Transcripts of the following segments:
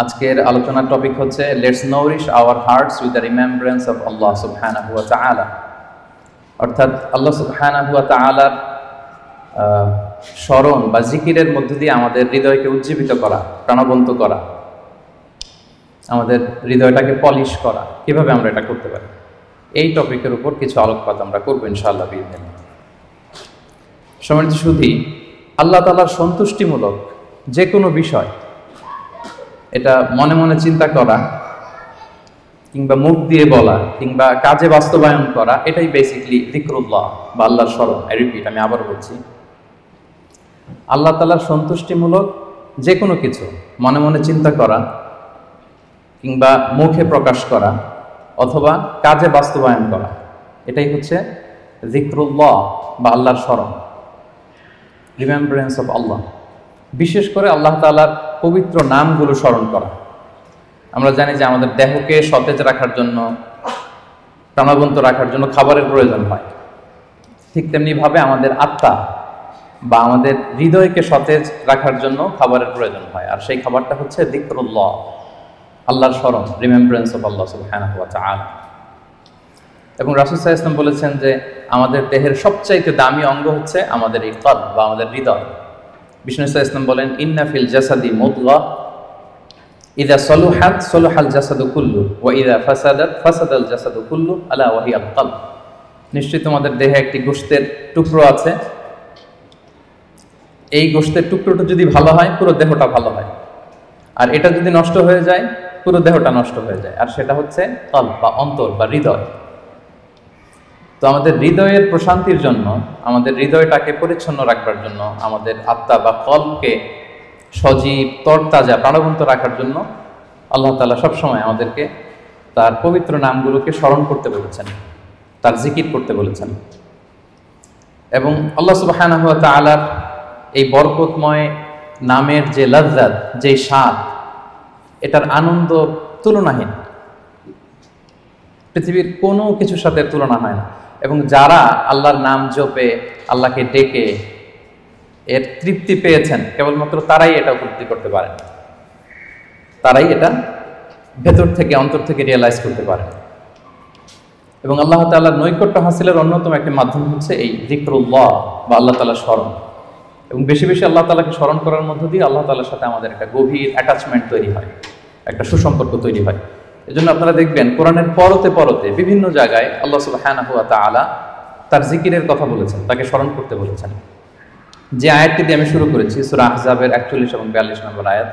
আজকের আলোচনার টপিক হচ্ছে let's nourish our hearts with the remembrance of Allah সুবহানাহু ওয়া তাআলা। অর্থাৎ আল্লাহ সুবহানাহু ওয়া তাআলার স্মরণ বা জিকিরের মধ্য দিয়ে আমাদের হৃদয়কে উজ্জীবিত করা, প্রাণবন্ত করা, আমাদের হৃদয়টাকে পলিশ করা। কিভাবে আমরা এটা করতে পারি, এই টপিকের উপর কিছু আলোকপাত আমরা করবো ইনশাআল্লাহ বিইذنিল্লাহ। সম্মানিত সুধী, আল্লাহ তাআলার সন্তুষ্টিমূলক যে কোনো বিষয় এটা মনে মনে চিন্তা করা কিংবা মুখ দিয়ে বলা কিংবা কাজে বাস্তবায়ন করা, এটাই বেসিক্যালি যিকরুল্লাহ বা আল্লাহর স্মরণ। আমি আবার বলছি, আল্লাহ তাআলার সন্তুষ্টিমূলক যে কোনো কিছু মনে মনে চিন্তা করা কিংবা মুখে প্রকাশ করা অথবা কাজে বাস্তবায়ন করা, এটাই হচ্ছে যিকরুল্লাহ বা আল্লাহর স্মরণ, রিমেম্ব্রেন্স অফ আল্লাহ। বিশেষ করে আল্লাহ তাআলার পবিত্র নামগুলো স্মরণ করা। আমরা জানি যে আমাদের দেহকে সতেজ রাখার জন্য, প্রাণবন্ত রাখার জন্য খাবারের প্রয়োজন হয়। ঠিক তেমনিভাবে আমাদের আত্মা বা আমাদের হৃদয়কে সতেজ রাখার জন্য খাবারের প্রয়োজন হয়, আর সেই খাবারটা হচ্ছে যিকরুল্লাহ, আল্লাহর স্মরণ, রিমেম্ব্রেন্স অফ আল্লাহ সুবহানাহু ওয়া তাআলা। এবং রাসূল সাল্লাল্লাহু আলাইহি ওয়াসাল্লাম বলেছেন যে আমাদের দেহের সবচাইতে দামি অঙ্গ হচ্ছে আমাদের এই কলব বা আমাদের হৃদয়। বিষ্ণু সাল্লাল্লাহু আলাইহি ওয়াসাল্লাম বলেন, ইন্না ফিল জাসাদি মুদগাহ ইযা সালুহাত সালুহাল জাসাদু কুল্লু ওয়া ইযা ফাসাদাত ফাসাদাল জাসাদু কুল্লু আলা ওয়া হিয়াল কলব। নিশ্চয়ই তোমাদের দেহে একটি গোশতের টুকরো আছে, এই গোশতের টুকরোটা যদি ভালো হয় পুরো দেহটা ভালো হয়, আর এটা যদি নষ্ট হয়ে যায় পুরো দেহটা নষ্ট হয়ে যায়, আর সেটা হচ্ছে কলব বা অন্তর বা হৃদয়। তো আমাদের হৃদয়ের প্রশান্তির জন্য, আমাদের হৃদয়টাকে পরিচ্ছন্ন রাখবার জন্য, আমাদের আত্মা বা কলবকে সজীব তরতাজা প্রাণবন্ত রাখার জন্য আল্লাহ তাআলা সবসময় আমাদেরকে তার পবিত্র নামগুলোকে স্মরণ করতে বলেছেন, তার জিকির করতে বলেছেন। এবং আল্লাহ সুবহানাহু ওয়া তাআলার এই বরকতময় নামের যে লজ্জাত, যে স্বাদ, এটার আনন্দ তুলনাহীন, পৃথিবীর কোনো কিছুর সাথে তুলনা হয় না। এবং যারা আল্লাহর নাম জপে, আল্লাহকে ডেকে এর তৃপ্তি পেয়েছেন, কেবলমাত্র তারাই এটা উপলব্ধি করতে পারেন, তারাই এটা ভেতর থেকে, অন্তর থেকে রিয়েলাইজ করতে পারেন। এবং আল্লাহ তাআলার নৈকট্য হাসিলের অন্যতম একটি মাধ্যম হচ্ছে এই যিকরুল্লাহ বা আল্লাহ তাআলার স্মরণ। এবং বেশি বেশি আল্লাহ তাআলাকে স্মরণ করার মধ্য দিয়ে আল্লাহ তাআলার সাথে আমাদের একটা গভীর অ্যাটাচমেন্ট তৈরি হয়, একটা সুসম্পর্ক তৈরি হয়। এজন্য আপনারা দেখবেন কোরআনের পরতে পরতে বিভিন্ন জায়গায় আল্লাহ সুবহানাহু ওয়া তাআলা তার জিকিরের কথা বলেছেন, তাকে স্মরণ করতে বলেছেন। যে আয়াতটি দিয়ে আমি শুরু করেছি, সূরা আহজাবের 41 এবং 42 নম্বর আয়াত,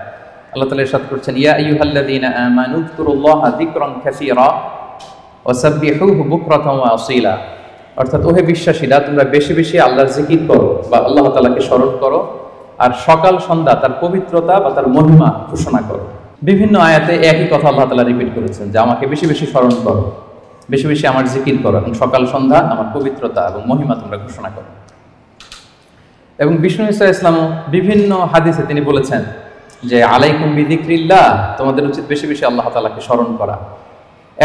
আল্লাহ তাআলা ইরশাদ করছেন, ইয়া আইয়ুহাল্লাযীনা আমানু যকুরুল্লাহা যিকরান কাসীরা ওয়া সাব্বিহুহু বুকরাতান ওয়া আসীলা। অর্থাৎ ওহে বিশ্বাসীরা, তোমরা বেশি বেশি আল্লাহর জিকির করো বা আল্লাহ তাআলাকে স্মরণ করো, আর সকাল সন্ধ্যা তার পবিত্রতা বা তার মহিমা ঘোষণা করো। বিভিন্ন আয়াতে একই কথা আল্লাহ তাআলা রিপিট করেছেন যে আমাকে বেশি বেশি স্মরণ করো, বেশি বেশি আমার জিকির করো, এবং সকাল সন্ধ্যা আমার পবিত্রতা এবং মহিমা তোমরা ঘোষণা করো। এবং বিষ্ণু ঈসা ইসলামও বিভিন্ন হাদিসে তিনি বলেছেন যে আলাইকুম বিযিকরিল্লাহ, তোমাদের উচিত বেশি বেশি আল্লাহ তাআলাকে স্মরণ করা।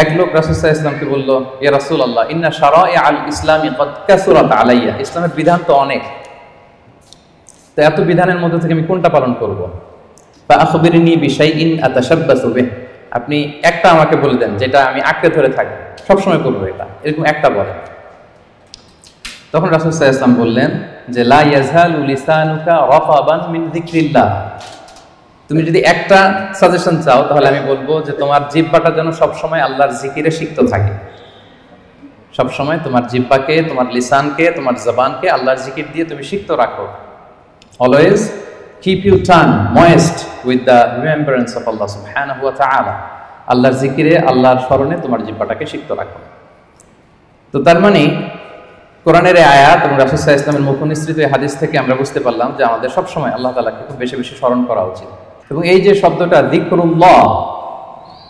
এক লোক রাসূল সাল্লাল্লাহু আলাইহি ওয়াসাল্লামকে বলল, ইয়া রাসূলুল্লাহ, ইন্না শারাইআল ইসলামি ক্বাদ কাসুরাত আলাইয়া, ইসলামের বিধান তো অনেক, তো এত বিধানের মধ্যে থেকে আমি কোনটা পালন করব? ফাআখবিরনি বিশাইইন আতাশাব্বাসু বিহি, আপনি একটা আমাকে বলে দেন যেটা আমি আঁকড়ে ধরে থাকব, সবসময় করবো এটা, এরকম একটা বলেন। তখন রাসূল সাল্লাল্লাহু আলাইহি ওয়াসাল্লাম বললেন যে লা ইয়াযহালু লিসানুকা রাতাবান মিন যিকরিল্লাহ, তুমি যদি একটা সাজেশন চাও তাহলে আমি বলবো যে তোমার জিহ্বাটা যেন সবসময় আল্লাহর জিকিরে সিক্ত থাকে। সবসময় তোমার জিহ্বাকে, তোমার লিসানকে, তোমার জবানকে আল্লাহর জিকির দিয়ে তুমি সিক্ত রাখো। Always keep your tongue moist with the remembrance of Allah subhanahu wa ta'ala, আল্লাহর জিকিরে, আল্লাহর স্মরণে তোমার জিহ্বাটাকে সিক্ত রাখো। তো তার মানে কোরআনের এই আয়াত এবং রাসূল সাল্লাল্লাহু আলাইহি ওয়াসাল্লামের মুখ নিঃসৃত এই হাদিস থেকে আমরা বুঝতে পারলাম যে আমাদের সবসময় আল্লাহ তাআলাকে খুব বেশি বেশি স্মরণ করা উচিত। এবং এই যে শব্দটা যিকরুল্লাহ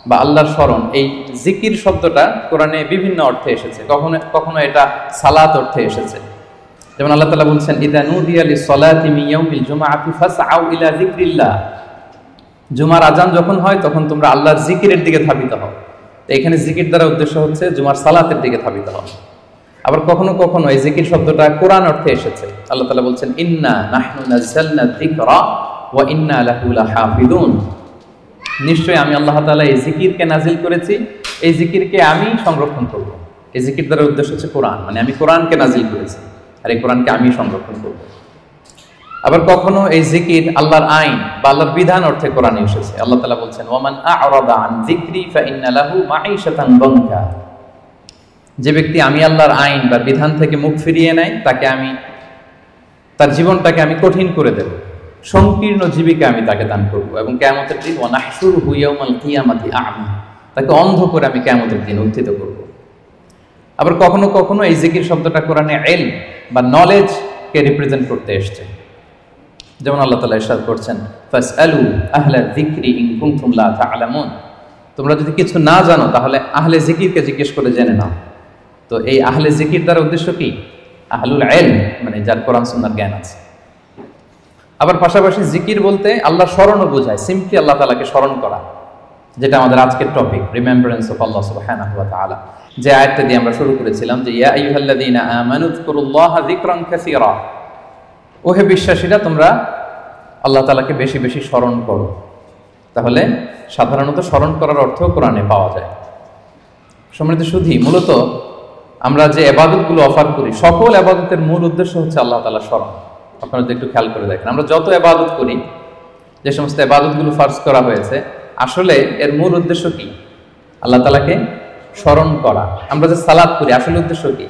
বা আল্লাহর স্মরণ, এই জিকির শব্দটা কোরআনে বিভিন্ন অর্থে এসেছে। কখনো কখনো এটা সালাত অর্থে এসেছে, যেমন আল্লাহ তাআলা বলছেন, ইযা নুদিয়া লিস-সালাতি মিন ইয়াউমিল জুমআতি ফাসআউ ইলা যিকরিল্লাহ, জুমার আযান যখন হয় তখন তোমরা আল্লাহর জিকিরের দিকে ধাবিত হও। তো এখানে জিকির দ্বারা উদ্দেশ্য হচ্ছে জুমার সালাতের দিকে ধাবিত হও। আবার কখনো কখনো এই জিকির শব্দটা কোরআন অর্থে এসেছে। আল্লাহ তাআলা বলছেন, ইন্না নাহনু নাযালনা যিকরা ওয়া ইন্না লাহু লাহাফিজুন, নিশ্চয়ই আমি আল্লাহ তাআলা এই জিকিরকে নাজিল করেছি, এই জিকিরকে আমি সংরক্ষণ করব। এই জিকির দ্বারা উদ্দেশ্য হচ্ছে কোরআন, মানে আমি কোরআনকে নাজিল করেছি আর এই কোরআনকে আমি সংরক্ষণ করব। আবার কখনো এই জিকির আল্লাহর আইন বা আল্লাহর বিধান অর্থে কোরআনে এসেছে। আল্লাহ তাআলা বলছেন ওয়ামান আ'রাদা আন যিকরি ফাইন্না লাহু মাঈশাতান দানকা। যে ব্যক্তি আমি আল্লাহর আইন বা বিধান থেকে মুখ ফিরিয়ে নেয় তাকে আমি তার জীবনটাকে আমি কঠিন করে দেব, সংকীর্ণ জীবিকা আমি তাকে দান করব এবং কিয়ামতের দিন ওয়া নাহশুরুহু ইয়াওমাল কিয়ামাতি আ'মা, তাকে অন্ধ করে আমি কিয়ামতের দিন উত্থিত করব। আবার কখনো কখনো এই জিকির শব্দটা কোরআনে ইলম বা নলেজ কে রিপ্রেজেন্ট করতে এসেছে। যেমন আল্লাহ তাআলা ইরশাদ করছেন ফাসআলু আহলা যিকরি ইন কুনতুম লা তা'লামুন, তোমরা যদি কিছু না জানো তাহলে আহলে জিকিরকে জিজ্ঞেস করে জেনে নাও। তো এই আহলে জিকির দ্বারা উদ্দেশ্য কি? আহলুল ইলম, মানে যার কোরআন সুন্নাহর জ্ঞান আছে। আবার পাশাপাশি জিকির বলতে আল্লাহর স্মরণও বোঝায়, সিম্পলি আল্লাহ তাআলাকে স্মরণ করা, যেটা আমাদের আজকের টপিক, রিমেম্বারেন্স অফ আল্লাহ সুবহানাহু ওয়া তাআলা। যে আয়াতটা দিয়ে আমরা শুরু করেছিলাম যে ইয়া আইয়ুহাল্লাযীনা আমানু যকুরুল্লাহা যিকরান কাসীরা, ওহে বিশ্বাসীরা তোমরা আল্লাহ তাআলাকে বেশি বেশি স্মরণ করো। তাহলে সাধারণত স্মরণ করার অর্থ কোরআনে পাওয়া যায়। সম্মানিত সুধী, মূলত আমরা যে ইবাদতগুলো অফার করি সকল ইবাদতের মূল উদ্দেশ্য হচ্ছে আল্লাহ তাআলার স্মরণ। আপনারা যদি একটু খেয়াল করে দেখেন, আমরা যত ইবাদত করি, যে সমস্ত ইবাদতগুলো ফারজ করা হয়েছে, আসলে এর মূল উদ্দেশ্য কি? আল্লাহ তাআলাকে স্মরণ করা। আমরা যে সালাত করি আসলে উদ্দেশ্য কি?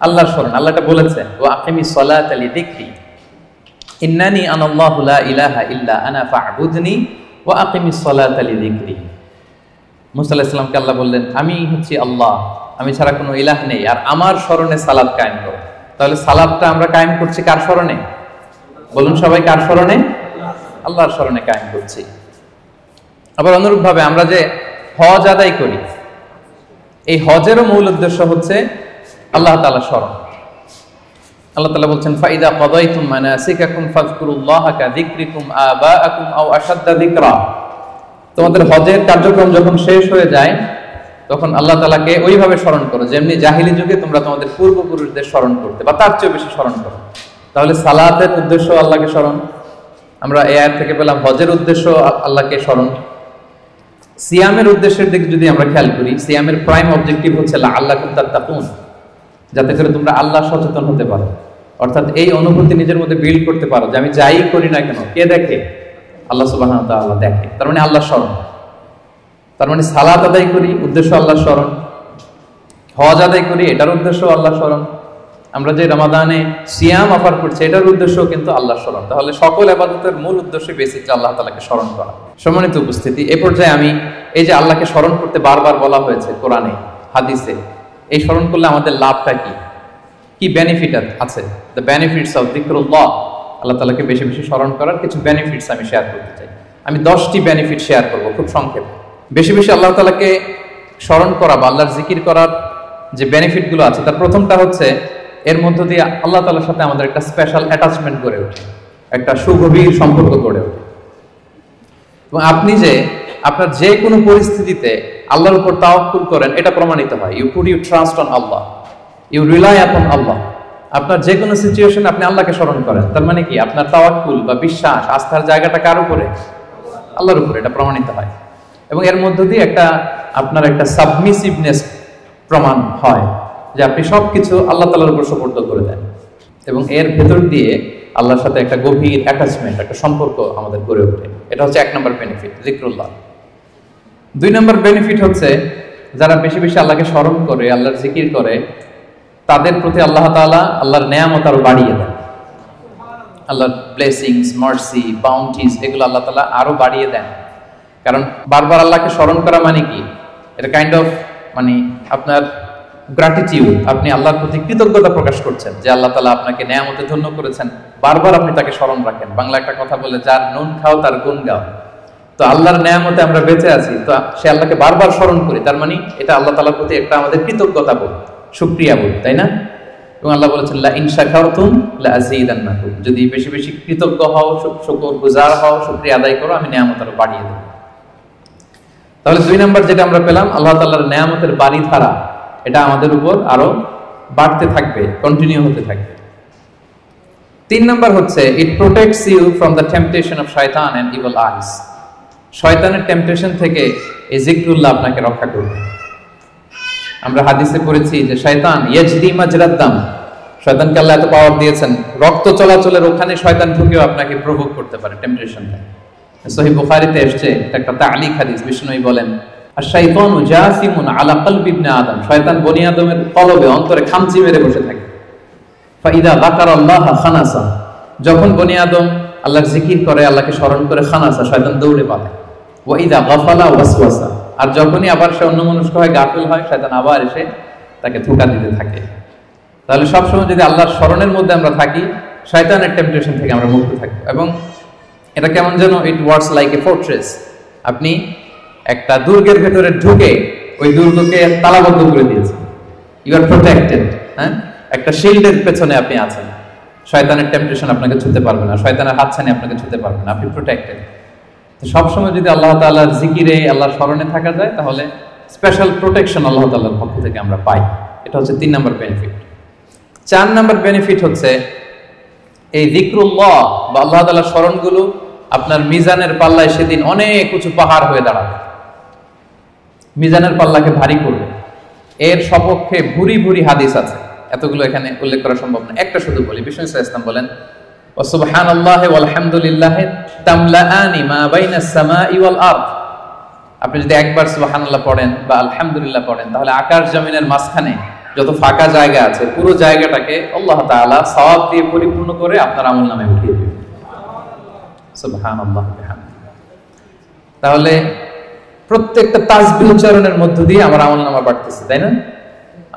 আল্লাহর স্মরণ। আল্লাহ এটা বলেছেন ওয়া আকিমিস সালাতা লিযিকরি ইন্নানি আনাল্লাহু লা ইলাহা ইল্লা আনা ফা'বুদনি ওয়া আকিমিস সালাতা লিযিকরি। মুসা আলাইহিস সালামকে আল্লাহ বললেন আমি হচ্ছি আল্লাহ, আমি ছাড়া কোনো ইলাহ নেই, আর আমার স্মরণে সালাত কায়েম করো। তাহলে সালাতটা আমরা কায়েম করছি কার স্মরণে? বলুন সবাই, কার স্মরণে? আল্লাহর স্মরণে কায়েম করছি। আবার অনুরূপভাবে আমরা যে হজ আদায় করি, এই হজেরও মূল উদ্দেশ্য হচ্ছে আল্লাহ তাআলার স্মরণ। আল্লাহ তাআলা বলছেন ফাইদা কাদাইতুম মানাসিকাকুম ফাযকুরুল্লাহা কাযিকরিকুম আবাআকুম আও আশাদ্দা যিকরা। তোমাদের হজের কার্যক্রম যখন শেষ হয়ে যায় তখন আল্লাহ তাআলাকে ওইভাবে স্মরণ করো যেমনি জাহিলি যুগে তোমরা তোমাদের পূর্বপুরুষদের স্মরণ করতে, বা তার চেয়ে বেশি স্মরণ করো। তাহলে সালাতের উদ্দেশ্য আল্লাহকে স্মরণ, আমরা এই আয়াত থেকে পেলাম হজের উদ্দেশ্য আল্লাহকে স্মরণ। সিয়ামের উদ্দেশ্যের দিকে যদি আমরা খেয়াল করি, সিয়ামের প্রাইম অবজেক্টিভ হচ্ছে লাআল্লাকুম তাত্তাকুন, যাতে করে তোমরা আল্লাহ সচেতন হতে পারো। অর্থাৎ এই অনুভূতি নিজের মধ্যে বিল্ড করতে পারো যে আমি যাই করি না কেন কে দেখে? আল্লাহ সুবহানাহু ওয়া তাআলা দেখে। তার মানে আল্লাহ স্মরণ। তার মানে সালাত আদায় করি উদ্দেশ্য আল্লাহ স্মরণ, হজ আদায় করি এটার উদ্দেশ্য আল্লাহ স্মরণ, আমরা যে রমাদানে সিয়াম অফার করছি এটার উদ্দেশ্য কিন্তু আল্লাহ স্মরণ। তাহলে সকল ইবাদতের মূল উদ্দেশ্য বেসিক্যালি আল্লাহ তাআলাকে স্মরণ করা। সম্মানিত উপস্থিতি, এই পর্যায়ে আমি এই যে আল্লাহকে স্মরণ করতে বারবার বলা হয়েছে কোরআনে হাদিসে, এই স্মরণ করলে আমাদের লাভটা কি, কি বেনিফিট আছে? দ্য বেনিফিটস অফ যিকরুল্লাহ, আল্লাহ তাআলাকে বেশি বেশি স্মরণ করার কিছু বেনিফিটস আমি শেয়ার করতে চাই। আমি 10টি বেনিফিট শেয়ার করব খুব সংক্ষেপে। বেশি বেশি আল্লাহ তাআলাকে স্মরণ করা বা আল্লাহর জিকির করার যে বেনিফিটগুলো আছে তার প্রথমটা হচ্ছে এর মধ্য দিয়ে আল্লাহ তাআলার সাথে আমাদের একটা স্পেশাল অ্যাটাচমেন্ট গড়ে ওঠে, একটা সুগভীর সম্পর্ক গড়ে ওঠে। এবং আপনি যে আপনার যে কোনো পরিস্থিতিতে আল্লাহর উপর তাওয়াক্কুল করেন এটা প্রমাণিত হয়। You put your trust on Allah, you rely upon Allah. আপনার যে কোনো সিচুয়েশনে আপনি আল্লাহকে স্মরণ করেন, তার মানে কি আপনার তাওয়াক্কুল বা বিশ্বাস আস্থার জায়গাটা কার উপরে? আল্লাহর উপরে, এটা প্রমাণিত হয়। এবং এর মধ্য দিয়ে আপনার একটা সাবমিসিভনেস প্রমাণ হয় যে আপনি সবকিছু আল্লাহ তাআলার উপর সুপর্দ করে দেন, এবং এর ভেতর দিয়ে আল্লাহর সাথে একটা গভীর অ্যাটাচমেন্ট, একটা সম্পর্ক আমাদের গড়ে ওঠে। এটা হচ্ছে 1 নম্বর বেনিফিট, যিকরুল্লাহ। 2 নম্বর বেনিফিট হচ্ছে যারা বেশি বেশি আল্লাহকে স্মরণ করে, আল্লাহর জিকির করে, তাদের প্রতি আল্লাহ তাআলা আল্লাহর নেয়ামত আরো বাড়িয়ে দেন। আল্লাহর ব্লেসিংস, মার্সি, বাউন্টিজ এগুলো আল্লাহ তাআলা আরো বাড়িয়ে দেন। কারণ বারবার আল্লাহকে স্মরণ করা মানে কি? এটা কাইন্ড অফ মানে আপনার গ্র্যাটিটিউড, আপনি আল্লাহর প্রতি কৃতজ্ঞতা প্রকাশ করছেন যে আল্লাহ তাআলা আপনাকে নেয়ামতে ধন্য করেছেন, বারবার আপনি তাকে স্মরণ রাখেন। বাংলা একটা কথা বলে, যার নুন খাও তার গুণ গাও। তো আল্লাহর নেয়ামতে আমরা বেঁচে আছি, তো সে আল্লাহকে বারবার স্মরণ করি, তার মানে এটা আল্লাহ তাআলার প্রতি একটা আমাদের কৃতজ্ঞতা বোধ, শুকরিয়া বোধ, তাই না? এবং আল্লাহ বলেছেন লা ইন শাকারতুম লা আযীদান্নাকুম, যদি বেশি বেশি কৃতজ্ঞ হও, শুকরগুজার হও, শুকরিয়া আদায় করো, আমি নেয়ামত আরো বাড়িয়ে দেব। তাহলে 2 নাম্বার যেটা আমরা পেলাম, আল্লাহ তাআলার নেয়ামতের বাড়িধারা এটা আমাদের উপর আরো বাড়তে থাকবে, কন্টিনিউ হতে থাকবে। 3 নাম্বার হচ্ছে it protects you from the temptation of শয়তান এন্ড ইভিল আইস। শয়তানের টেম্পটেশন থেকে এই জিকরুল্লাহ আপনাকে রক্ষা করবে। আমরা হাদিসে পড়েছি যে শয়তান ইয়াজরি মাজরাদ দাম, শয়তানকে আল্লাহ এত পাওয়ার দিয়েছেন, রক্ত চলাচলের ওখানে শয়তান ঢুকেও আপনাকে প্রভোগ করতে পারে, টেম্পটেশন দেয়। সহিহ বুখারীতে এসেছে একটা তা'লিক হাদিস, বিষ্ণুই বলেন আশ-শাইতানু জাসিমুন আলা কলবি ইবনে আদম, শয়তান বনি আদমের কলবে অন্তরে খামচি মেরে বসে থাকে। ফাইদা যাকারাল্লাহ খানাসা, যখন বনি আদম আল্লাহর জিকির করে, আল্লাহকে স্মরণ করে, খানাসা শয়তান দৌড়ে পালায়। ওয়া ইদা গাফালা ওয়াসওয়াসা, আর যখনই আবার সে অন্যমনস্ক হয়, গাফিল হয়, শয়তান আবার এসে তাকে ধোঁকা দিতে থাকে। তাহলে সবসময় যদি আল্লাহর স্মরণের মধ্যে আমরা থাকি, শয়তানের টেম্পটেশন থেকে আমরা মুক্ত থাকবো। এবং এটা কেমন যেন it works like a fortress. আপনি একটা দুর্গের ভেতরে ঢুকে ওই দুর্গকে তালাবদ্ধ করে দিয়েছেন, ইউ আর প্রোটেক্টেড। হ্যাঁ, একটা শিল্ডের পেছনে আপনি আছেন, শয়তানের টেম্পটেশন আপনাকে ছুঁতে পারবে না, শয়তানের হাতছানি আপনাকে ছুঁতে পারবে না, আপনি প্রোটেক্টেড। তো সবসময় যদি আল্লাহ তাআলার জিকিরে, আল্লাহর স্মরণে থাকা যায়, তাহলে স্পেশাল প্রোটেকশন আল্লাহ তাআলার পক্ষ থেকে আমরা পাই। এটা হচ্ছে 3 নম্বর বেনিফিট। 4 নম্বর বেনিফিট হচ্ছে এই যিকরুল্লাহ বা আল্লাহ তাআলার স্মরণগুলো আপনার মিজানের পাল্লায় সেদিন অনেক উঁচু পাহাড় হয়ে দাঁড়াবে, মিজানের পাল্লাকে ভারী করবে। এর সপক্ষে ভুরি ভুরি হাদিস আছে, এতগুলো এখানে উল্লেখ করা সম্ভব না, একটা শুধু বলি। বিষ্ণু সাল্লাল্লাহু আলাইহি ওয়াসাল্লাম বলেন ওয়া সুবহানাল্লাহি ওয়াল হামদুলিল্লাহি তামলাআনি মা বাইনাস সামাই ওয়াল আরদ। আপনি যদি একবার সুবহানাল্লাহ পড়েন বা আলহামদুলিল্লাহ পড়েন, তাহলে আকাশ জমিনের মাঝখানে যত ফাঁকা জায়গা আছে পুরো জায়গাটাকে আল্লাহ তাআলা সওয়াব দিয়ে পরিপূর্ণ করে আপনার আমলনামায় উঠিয়ে দিবেন। সুবহানাল্লাহ বিহামদিহি। তাহলে প্রত্যেকটা তাসবিহ উচ্চারণের মধ্য দিয়ে আমার আমলনামা বাড়তেছে, তাই না?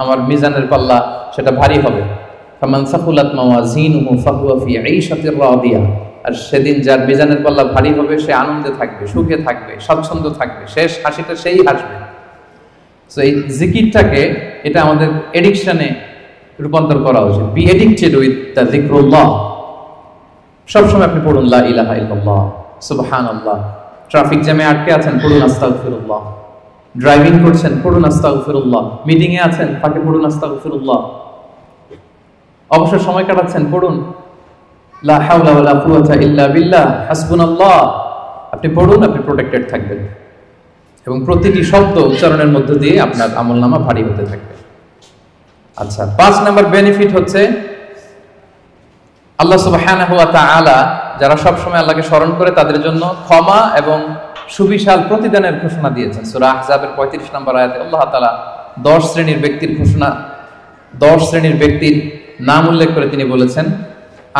আমার মিজানের পাল্লা সেটা ভারী হবে। ফামান সাকুলাত মাওয়াজিনুহু ফাহুয়া ফি ঈশাতির রাদিয়া। আর সেদিন যার মিজানের পাল্লা ভারী হবে, সে আনন্দে থাকবে, সুখে থাকবে, স্বচ্ছন্দ থাকবে, শেষ হাসিটা সেই হাসবে। সো এই জিকিরটাকে, এটা আমাদের এডিকশনে রূপান্তর করা উচিত। বি এডিক্টেড উইথ দ্য যিকরুল্লাহ। সবসময় আপনি পড়ুন লা ইলাহা ইল্লাল্লাহ, সুবহানাল্লাহ। ট্রাফিক জ্যামে আটকে আছেন, পড়ুন আস্তাগফিরুল্লাহ। ড্রাইভিং করছেন, পড়ুন আস্তাগফিরুল্লাহ। মিটিং এ আছেন, ফাঁকে পড়ুন আস্তাগফিরুল্লাহ। অবসর সময় কাটাচ্ছেন, পড়ুন লা হাওলা ওয়ালা কুওয়াতা ইল্লা বিল্লাহ, হাসবুনাল্লাহ। আপনি পড়ুন, আপনি প্রোটেক্টেড থাকবেন এবং প্রতিটি শব্দ উচ্চারণের মধ্য দিয়ে আপনার আমলনামা ভারী হতে থাকবে। আচ্ছা, 5 নম্বর বেনিফিট হচ্ছে আল্লাহ সুবহানাহু ওয়া তাআলা যারা সব সময় আল্লাহকে স্মরণ করে, তাদের জন্য ক্ষমা এবং সুবিশাল প্রতিদানের ঘোষণা দিয়েছেন। সূরা আহজাবের 35 নম্বর আয়াতে আল্লাহ তাআলা 10 শ্রেণীর ব্যক্তির ঘোষণা, 10 শ্রেণীর ব্যক্তির নাম উল্লেখ করে তিনি বলেছেন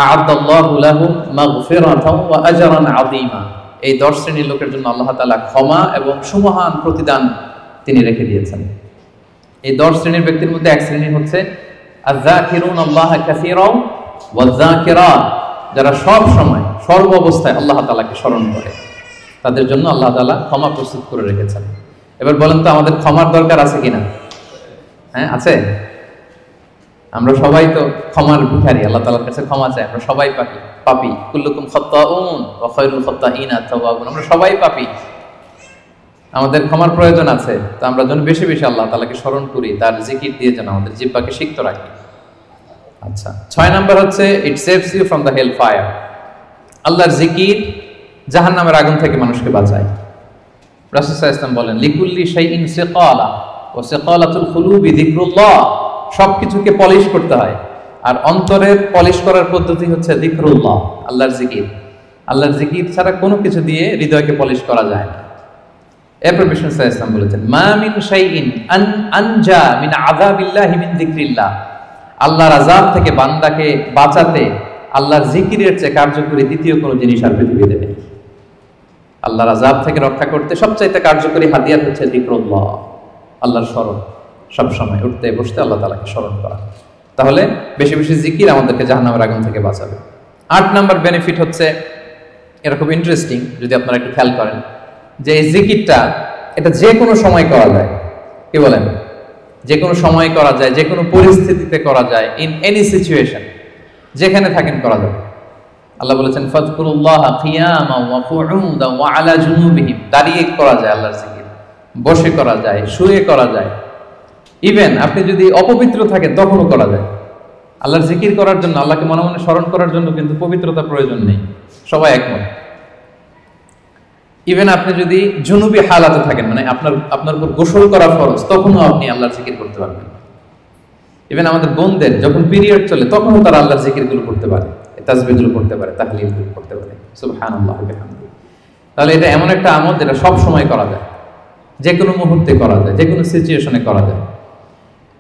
আ'আদাল্লাহু লাহুম মাগফিরাতাও ওয়া আজরান আযীমা। এই 10 শ্রেণীর লোকের জন্য আল্লাহ তাআলা ক্ষমা এবং সুমহান প্রতিদান তিনি রেখে দিয়েছেন। এই 10 শ্রেণীর ব্যক্তির মধ্যে এক শ্রেণী হচ্ছে আয-যাকিরুনাল্লাহা কাসীরাও ওয়ায-যাকিরাত, যারা সব সময় সর্ব অবস্থায় আল্লাহ তাআলাকে স্মরণ করে, তাদের জন্য আল্লাহ তাআলা ক্ষমা প্রস্তুত করে রেখেছেন। এবার বলেন তো, আমাদের ক্ষমার দরকার আছে কিনা? হ্যাঁ, আছে। আমরা সবাই তো ক্ষমার ভিখারি, আল্লাহ তাআলার কাছে ক্ষমা চাই। আমরা সবাই পাপী। কুল্লুকুম খাত্তাউন ওয়া খায়রুল খাত্তাইনা তাওয়াবুন। আমরা সবাই পাপী, আমাদের ক্ষমার প্রয়োজন আছে। তো আমরা যেন বেশি বেশি আল্লাহ তাআলাকে স্মরণ করি, তার জিকির দিয়ে যেন আমাদের জিহ্বাকে সিক্ত রাখি। আচ্ছা, 6 নাম্বার হচ্ছে it saves you from the hell fire. আল্লাহর জিকির জাহান্নামের আগুন থেকে মানুষকে বাঁচায়। রাসূল সাল্লাল্লাহু আলাইহি ওয়াসাল্লাম বলেন লিকুল্লি শাইইন সিকালা ওয়া সিকালাতুল কুলুবি যিকরুল্লাহ। সবকিছুকে পলিশ করতে হয়, আর অন্তরের পলিশ করার পদ্ধতি হচ্ছে যিকরুল্লাহ, আল্লাহর জিকির। আল্লাহর জিকির ছাড়া কোনো কিছু দিয়ে হৃদয়কে পলিশ করা যায় না। এরপর বিষ্ণু সাল্লাল্লাহু আলাইহি ওয়াসাল্লাম বলেছেন মা মিন শাইইন আনজা মিন আযাবিল্লাহি মিন যিকরিল্লাহ। আল্লাহর আযাব থেকে বান্দাকে বাঁচাতে আল্লাহর জিকিরের চেয়ে কার্যকরী দ্বিতীয় কোনো জিনিস আর পৃথিবীতে নেই। আল্লাহর আযাব থেকে রক্ষা করতে সবচাইতে কার্যকরী হাতিয়ার হচ্ছে যিকরুল্লাহ, আল্লাহর স্মরণ। সব সময় উঠতে বসতে আল্লাহ তাআলাকে স্মরণ করা। তাহলে বেশি বেশি জিকির আমাদেরকে জাহান্নামের আগুন থেকে বাঁচাবে। 8 নাম্বার বেনিফিট হচ্ছে, এটা খুব ইন্টারেস্টিং যদি আপনারা একটু খেয়াল করেন, যে এই জিকিরটা এটা যে কোনো সময় করা যায়। কি বলেন? যে কোনো সময় করা যায়, যে কোনো পরিস্থিতিতে করা যায়, ইন এনি সিচুয়েশন, যেখানে থাকেন করা যাবে। আল্লাহ বলেছেন ফাযকুরুল্লাহা কিয়ামান ওয়া কুউদান ওয়া আলা জুনুবিহিম। দাঁড়িয়ে করা যায় আল্লাহর জিকির, বসে করা যায়, শুয়ে করা যায়, ইভেন আপনি যদি অপবিত্র থাকেন তখনও করা যায়। আল্লাহর জিকির করার জন্য, আল্লাহকে মনে মনে স্মরণ করার জন্য কিন্তু পবিত্রতা প্রয়োজন নেই, সবাই একমত। ইভেন আপনি যদি জুনুবি হালাতে থাকেন, মানে আপনার উপর গোসল করা ফরজ, তখনও আপনি আল্লাহর জিকির করতে পারবেন। ইভেন আমাদের বোনদের যখন পিরিয়ড চলে তখনও তারা আল্লাহর জিকিরগুলো করতে পারে, তাসবিহগুলো করতে পারে, তাহলিলগুলো করতে পারে। সুবহানাল্লাহ ওয়া বিহামদিহি। তাহলে এটা এমন একটা আমল যেটা সব সময় করা যায়, যে কোনো মুহূর্তে করা যায়, যে কোনো সিচুয়েশনে করা যায়।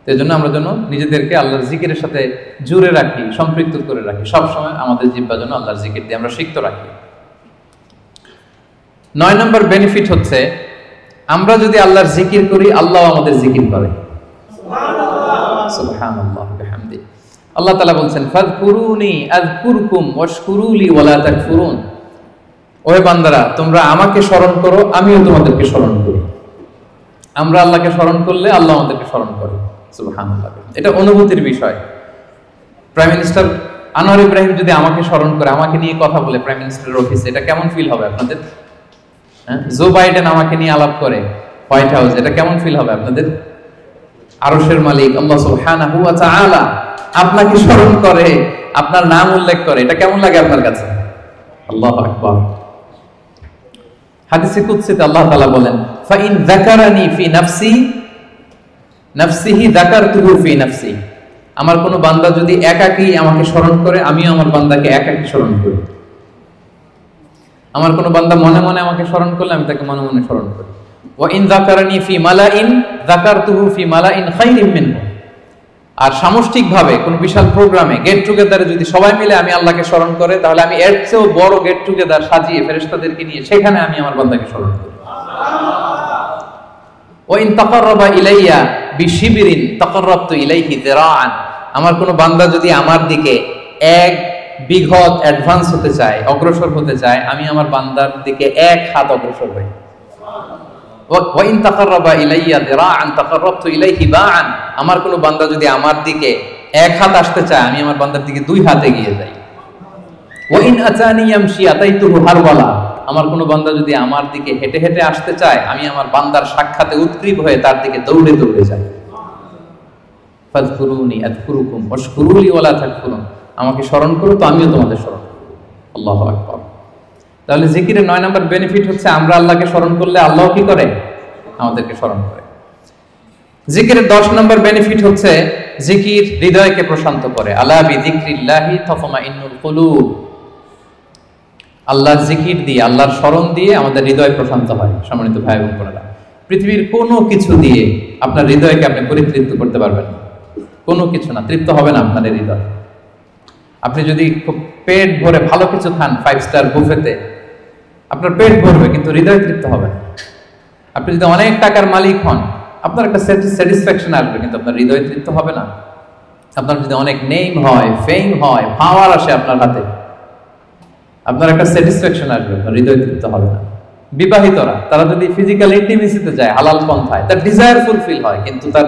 এই জন্য আমরা যেন নিজেদেরকে আল্লাহর জিকিরের সাথে জুড়ে রাখি, সম্পৃক্ত করে রাখি, সবসময় আমাদের জিহ্বা যেন আল্লাহর জিকির দিয়ে আমরা সিক্ত রাখি। 9 নম্বর বেনিফিট হচ্ছে, আমরা যদি আল্লাহর জিকির করি আল্লাহ আমাদের জিকির করে। সুবহানাল্লাহ ওয়া বিহামদিহি। আল্লাহ তাআলা বলছেন, ফাযকুরুনি আযকুরকুম ওয়াশকুরুলি ওয়ালা তাকফুরুন। ওহে বান্দারা, তোমরা আমাকে স্মরণ করো, আমিও তোমাদেরকে স্মরণ করি। আমরা আল্লাহকে স্মরণ করলে আল্লাহ আমাদেরকে স্মরণ করে। সুবহানাল্লাহ। এটা অনুভূতির বিষয়। প্রাইম মিনিস্টার আনোয়ার ইব্রাহিম যদি আমাকে স্মরণ করে, আমাকে নিয়ে কথা বলে প্রাইম মিনিস্টারের অফিসে, এটা কেমন ফিল হবে আপনাদের? জো বাইডেন আমাকে নিয়ে আলাপ করে হোয়াইট হাউস, এটা কেমন ফিল হবে আপনাদের? আরশের মালিক আল্লাহ সুবহানাহু ওয়া তাআলা আপনাকে স্মরণ করে, আপনার নাম উল্লেখ করে, এটা কেমন লাগে আপনার কাছে? আল্লাহু আকবার। হাদিসে কুদসিতে আল্লাহ তাআলা বলেন, ফা ইন যাকারানি ফি নাফসিহি যাকারতুহু ফি নাফসি। আমার কোন বান্দা যদি একাকী আমাকে স্মরণ করে, আমিও আমার বান্দাকে একাকী স্মরণ করি। আমার কোন বান্দা মনে মনে আমাকে স্মরণ করলে আমি তাকে মনে মনে স্মরণ করি। ওয়া ইন যাকারানি ফি মালাইন যাকারতুহু ফি মালাইন খায়রিম মিনহু। আর সামষ্টিকভাবে কোন বিশাল প্রোগ্রামে, গেট টুগেদারে যদি সবাই মিলে আমি আল্লাহকে স্মরণ করে, তাহলে আমি এর চেয়েও বড় গেট টুগেদার সাজিয়ে ফেরেশতাদেরকে নিয়ে সেখানে আমি আমার বান্দাকে স্মরণ করি। ওয়া ইন তাকাররাবা ইলাইয়া বিশিবরিন তাকাররাবতু ইলাইহি যিরাআন। আমার কোন বান্দা যদি আমার দিকে এক বিঘত অ্যাডভান্স হতে চায়, অগ্রসর হতে চায়, আমি আমার বান্দার দিকে এক হাত অগ্রসর হই। ওয়া ইন তাকাররাবা ইলাইয়া যিরাআন তাকাররাবতু ইলাইহি বাআন। আমার কোন বান্দা যদি আমার দিকে এক হাত আসতে চায়, আমি আমার বান্দার দিকে দুই হাত এগিয়ে যাই। ওয়া ইন আতানি ইয়ামশি আতাইতুহু হারওয়ালা। আমার কোন বান্দা যদি আমার দিকে হেঁটে হেঁটে আসতে চায়, আমি আমার বান্দার সাক্ষাতে উৎগ্রীব হয়ে তার দিকে দৌড়ে দৌড়ে যাই। ফাযকুরুনি আযকুরুকুম ওয়াশকুরুলি ওয়ালা তাকফুরুন। আমাকে স্মরণ করো তো আমিও তোমাদের স্মরণ করব। আল্লাহু আকবার। তাহলে জিকিরের 9 নম্বর বেনিফিট হচ্ছে, আমরা আল্লাহকে স্মরণ করলে আল্লাহ কি করে? আমাদেরকে স্মরণ করে। জিকিরের 10 নম্বর বেনিফিট হচ্ছে, জিকির হৃদয়কে প্রশান্ত করে। আলা বিযিকরিল্লাহি তাতমাইন্নুল কুলুব। আল্লাহর জিকির দিয়ে, আল্লাহর স্মরণ দিয়ে আমাদের হৃদয় প্রশান্ত হয়। সম্মানিত ভাই এবং বোনেরা, পৃথিবীর কোনো কিছু দিয়ে আপনার হৃদয়কে আপনি পরিতৃপ্ত করতে পারবেন না। কোনো কিছু না, তৃপ্ত হবে না আপনার হৃদয়। আপনি যদি খুব পেট ভরে ভালো কিছু খান 5 স্টার বুফেতে, আপনার পেট ভরবে কিন্তু হৃদয় তৃপ্ত হবে না। আপনি যদি অনেক টাকার মালিক হন, আপনার একটা স্যাটিসফ্যাকশন আসবে কিন্তু আপনার হৃদয় তৃপ্ত হবে না। আপনার যদি অনেক নেম হয়, ফেম হয়, পাওয়ার আসে আপনার হাতে, আপনার একটা স্যাটিসফ্যাকশন আসবে, আপনার হৃদয় তৃপ্ত হবে না। বিবাহিতরা, তারা যদি ফিজিক্যাল ইন্টিমেসিতে যায় হালাল পন্থায়, তার ডিজায়ার ফুলফিল হয় কিন্তু তার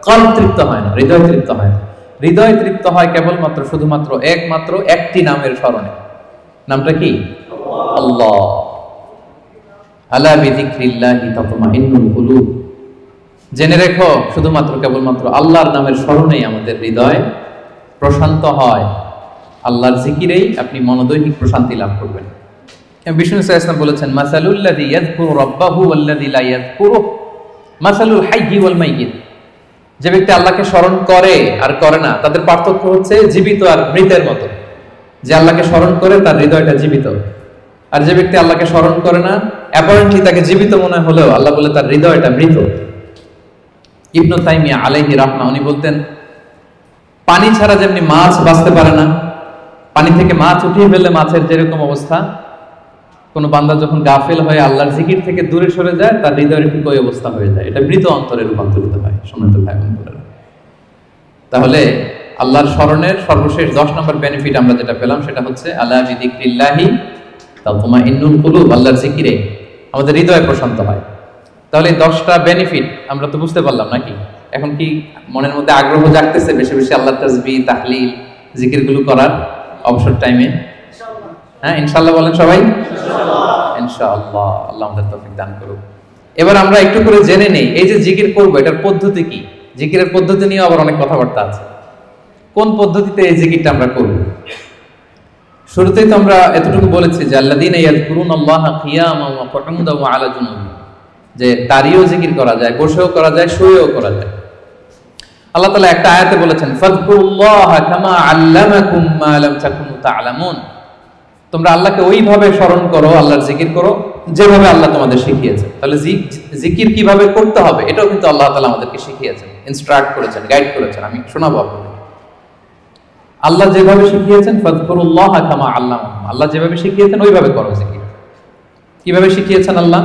কল্প তৃপ্ত হয় না, হৃদয় তৃপ্ত হয় না। হৃদয় তৃপ্ত হয় কেবলমাত্র শুধুমাত্র একমাত্র একটি নামের স্মরণে। নামটা কি? আল্লাহ। আলা বিযিকরিল্লাহি তাতমাইন্নুল কুলুব। জেনে রেখো, শুধুমাত্র কেবলমাত্র আল্লাহর নামের স্মরণেই আমাদের হৃদয় প্রশান্ত হয়। আল্লাহর জিকিরেই আপনি মনোদৈহিক প্রশান্তি লাভ করবেন। বিষ্ণু সাল্লাল্লাহু আলাইহি ওয়াসাল্লাম বলেছেন, মাসালুল্লাযী ইয়াযকুরু রাব্বাহু ওয়াল্লাযী লা ইয়াযকুরু মাসালুল হাইয়্যি ওয়াল মাইয়্যিত। যে ব্যক্তি আল্লাহকে স্মরণ করে আর করে না, তাদের পার্থক্য হচ্ছে জীবিত আর মৃতের মতো। যে আল্লাহকে স্মরণ করে তার হৃদয়টা জীবিত, আর যে ব্যক্তি আল্লাহকে স্মরণ করে না, অ্যাপারেন্টলি তাকে জীবিত মনে হলেও আল্লাহ বলে তার হৃদয়টা মৃত। ইবনু তাইমিয়া আলাইহি রাহমা, উনি বলতেন, পানি ছাড়া যেমনি মাছ বাঁচতে পারে না, পানি থেকে মাছ উঠিয়ে ফেললে মাছের যেরকম অবস্থা, কোন বান্দা যখন গাফেল হয়ে আল্লাহর জিকির থেকে দূরে সরে যায়, তার হৃদয়ের ঠিক ওই অবস্থা হয়ে যায়। এটা মৃত অন্তরে রূপান্তরিত হয়। সম্মানিত ভাই বোনেরা, তাহলে আল্লাহর স্মরণের সর্বশেষ 10 নম্বর বেনিফিট আমরা যেটা পেলাম সেটা হচ্ছে, আলা বিযিকরিল্লাহি তাতমাইন্নুল কুলুব। আল্লাহর জিকিরে আমাদের হৃদয় প্রশান্ত হয়। তাহলে 10টা বেনিফিট আমরা তো বুঝতে পারলাম নাকি? এখন কি মনের মধ্যে আগ্রহ জাগতেছে বেশি বেশি আল্লাহর তাসবিহ, তাহলিল, জিকিরগুলো করার অবসর টাইমে? হ্যাঁ, ইনশাআল্লাহ বলেন সবাই। ইনশাআল্লাহ, আল্লাহ আমাদের তৌফিক দান করুক। এবার আমরা একটু করে জেনে নেই, এই যে জিকির করব এটার পদ্ধতি কি। জিকিরের পদ্ধতি নিয়ে আবার অনেক কথাবার্তা আছে। কোন পদ্ধতিতে এই জিকিরটা আমরা করব? শুরুতেই তো আমরা এতটুকু বলেছি যে আল্লাযীনা ইয়াযকুরুনাল্লাহা কিয়ামান ওয়া কুউদান ওয়া আলা জুনুবিহিম, যে দাঁড়িয়েও জিকির করা যায়, বসেও করা যায়, শুয়েও করা যায়। আল্লাহ তাআলা একটা আয়াতে বলেছেন ফাযকুরুল্লাহা কামা আল্লামাকুম মা লাম তাকুনু তা'লামুন, তোমরা আল্লাহকে ওইভাবে স্মরণ করো, আল্লাহর জিকির করো যেভাবে আল্লাহ তোমাদের শিখিয়েছেন। তাহলে জিকির কিভাবে করতে হবে এটাও কিন্তু আল্লাহ তাআলা আমাদেরকে শিখিয়েছেন, ইনস্ট্রাক্ট করেছেন, গাইড করেছেন। আমি শোনাবো আপনাদের। আল্লাহ যেভাবে শিখিয়েছেন ফাযকুরুল্লাহা কামা আল্লামাকুম, আল্লাহ যেভাবে শিখিয়েছেন ওইভাবে করো জিকির। কিভাবে শিখিয়েছেন আল্লাহ?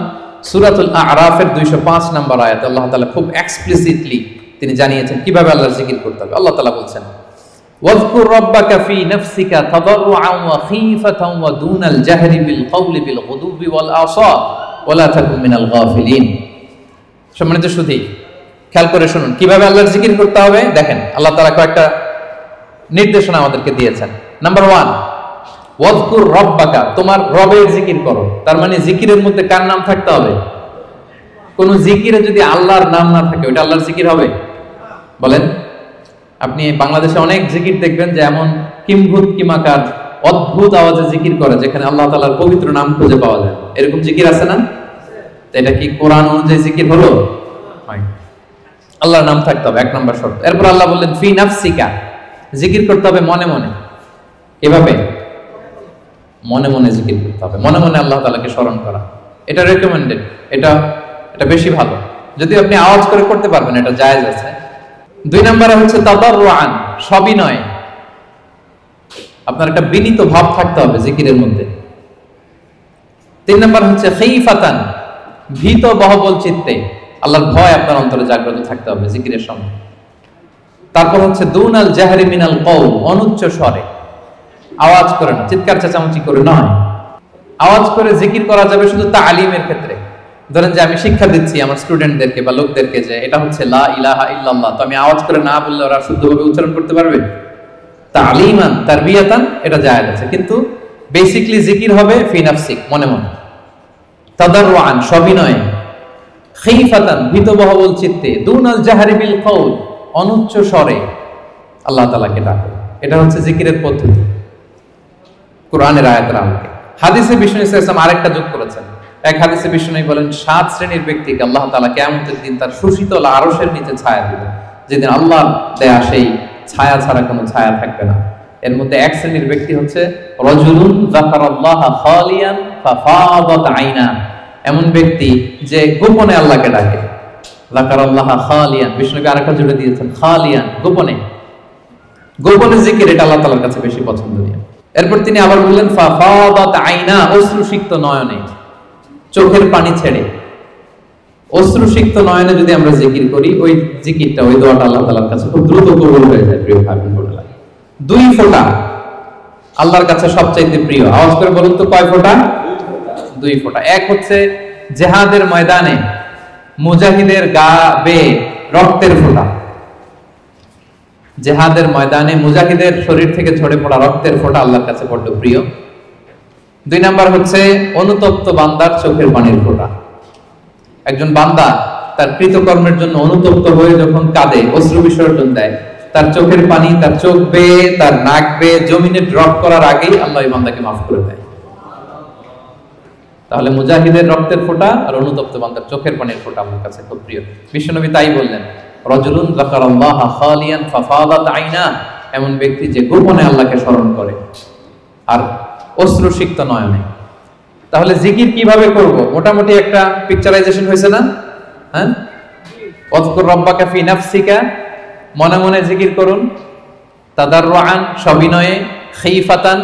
সূরাতুল আ'রাফের 205 নম্বর আয়াতে আল্লাহ তাআলা খুব এক্সপ্লিসিটলি তিনি জানিয়েছেন কিভাবে আল্লাহর জিকির করতে হবে। আল্লাহ তাআলা বলছেন ওয়াযকুর রাব্বাকা ফি নাফসিকা তাদাররুআন ওয়া খীফাতান ওয়া দুনাল জাহরি বিল কওলি বিল গুদুবি ওয়াল আসাল ওয়া লা তাকুন মিনাল গাফিলিন। সম্মানিত সুধী, খেয়াল করে শুনুন কিভাবে আল্লাহর জিকির করতে হবে। দেখেন আল্লাহ তাআলা কয়েকটা নির্দেশনা আমাদেরকে দিয়েছেন। নাম্বার 1, ওয়াযকুর রাব্বাকা, তোমার রবের জিকির করো। তার মানে জিকিরের মধ্যে কার নাম থাকতে হবে? কোন জিকিরে যদি আল্লাহর নাম না থাকে ওটা আল্লাহর জিকির হবে? বলেন। আপনি বাংলাদেশে অনেক জিকির দেখবেন যে এমন কিম্ভূত কিমাকার অদ্ভুত আওয়াজে জিকির করে যেখানে আল্লাহ তাআলার পবিত্র নাম খুঁজে পাওয়া যায়। এরকম জিকির আছে না? এটা কি কোরআন অনুযায়ী জিকির হলো? হয়। আল্লাহর নাম থাকতে হবে, 1 নম্বর শর্ত। এরপর আল্লাহ বললেন ফি নাফসিকা, জিকির করতে হবে মনে মনে। এভাবে মনে মনে জিকির করতে হবে, মনে মনে আল্লাহ তাআলাকে স্মরণ করা। এটা রেকমেন্ডেড, এটা বেশি ভালো। যদি আপনি আওয়াজ করে করতে পারবেন এটা জায়েজ আছে। 2 নম্বরে হচ্ছে তাদাররুআন, সবিনয়। আপনার একটা বিনীত ভাব থাকতে হবে জিকিরের মধ্যে। 3 নম্বর হচ্ছে খীফাতান, ভীত বহবল চিত্তে, আল্লাহর ভয় আপনার অন্তরে জাগ্রত থাকতে হবে জিকিরের সময়। তারপর হচ্ছে দুনাল জাহরি মিনাল কওল, অনুচ্চ স্বরে, আওয়াজ করে না, চিৎকার চেঁচামেচি করে নয়। আওয়াজ করে জিকির করা যাবে শুধু তালিমের ক্ষেত্রে। ধরেন যে আমি শিক্ষা দিচ্ছি আমার স্টুডেন্টদেরকে বা লোকদেরকে যে এটা হচ্ছে লা ইলাহা ইল্লাল্লাহ, তো আমি আওয়াজ করে না বললে ওরা শুদ্ধভাবে উচ্চারণ করতে পারবে? তালিমান তারবিয়াতান এটা জায়েজ আছে, কিন্তু বেসিক্যালি জিকির হবে ফি নাফসিক, মনে মনে। তাদাররুআন, সবিনয়ে। খীফাতান, ভীত বহবল চিত্তে। দুনাল জাহরি বিল কওল, অনুচ্চ স্বরে আল্লাহ তাআলাকে ডাকো। এটা হচ্ছে জিকিরের পদ্ধতি কোরআনের আয়াতের আলোকে। হাদিসে বিষ্ণু ইসলাম আরেকটা যোগ করেছেন। এক হাদিসে বিষ্ণু বলেন 7 শ্রেণীর ব্যক্তিকে আল্লাহ তাআলা কিয়ামতের দিন তার সুশীতল আরশের নিচে ছায়া দিবেন, যেদিন আল্লাহর দেয়া সেই ছায়া ছাড়া কোনো ছায়া থাকবে না। এর মধ্যে 1 শ্রেণীর ব্যক্তি হচ্ছে রাজুলুন যাকারাল্লাহা খালিয়ান ফাফাদাত আইনা, এমন ব্যক্তি যে গোপনে আল্লাহকে ডাকে। যাকারাল্লাহা খালিয়ান, বিষ্ণুকে আরেকটা জুড়ে দিয়েছেন খালিয়ান, গোপনে। গোপনে জিকির এটা আল্লাহ তাআলার কাছে বেশি পছন্দনীয়। এরপর তিনি আবার বললেন ফাফাদাত আইনা, অশ্রুসিক্ত নয়নে, চোখের পানি ছেড়ে অশ্রুসিক্ত নয়নে যদি আমরা জিকির করি, ওই জিকিরটা, ওই দোয়াটা আল্লাহ তাআলার কাছে খুব দ্রুত কবুল হয়ে যায়। প্রিয় ভাই বোনেরা, 2 ফোঁটা আল্লাহর কাছে সবচাইতে প্রিয়। আওয়াজ করে বলুন তো কয় ফোঁটা? 2 ফোঁটা। এক হচ্ছে জিহাদের ময়দানে মুজাহিদের গা বেয়ে রক্তের ফোঁটা। জিহাদের ময়দানে মুজাহিদের শরীর থেকে ঝরে পড়া রক্তের ফোঁটা আল্লাহর কাছে বড় প্রিয়। 2 নাম্বার হচ্ছে অনুতপ্ত বান্দার চোখের পানির ফোঁটা। একজন বান্দা তার কৃতকর্মের জন্য অনুতপ্ত হয়ে যখন কাঁদে, অশ্রু বিসর্জন দেয়, তার চোখের পানি তার চোখ বেয়ে, তার নাক বেয়ে জমিনে ড্রপ করার আগেই আল্লাহ এই বান্দাকে মাফ করে দেয়। তাহলে মুজাহিদের রক্তের ফোঁটা আর অনুতপ্ত বান্দার চোখের পানির ফোঁটা আমার কাছে খুব প্রিয়। বিশ্বনবী তাই বললেন রাজুলুন যাকারাল্লাহা খালিয়ান ফাফাদাত আইনা, এমন ব্যক্তি যে গোপনে আল্লাহকে স্মরণ করে আর অশ্রুসিক্ত নয়নে। তাহলে জিকির কিভাবে করব? মোটামুটি একটা পিকচারাইজেশন হয়েছে না? হ্যাঁ, ওয়াযকুর রাব্বাকা ফি নাফসিকা, মনে মনে জিকির করুন। তাদাররুআন, সবিনয়ে। খীফাতান,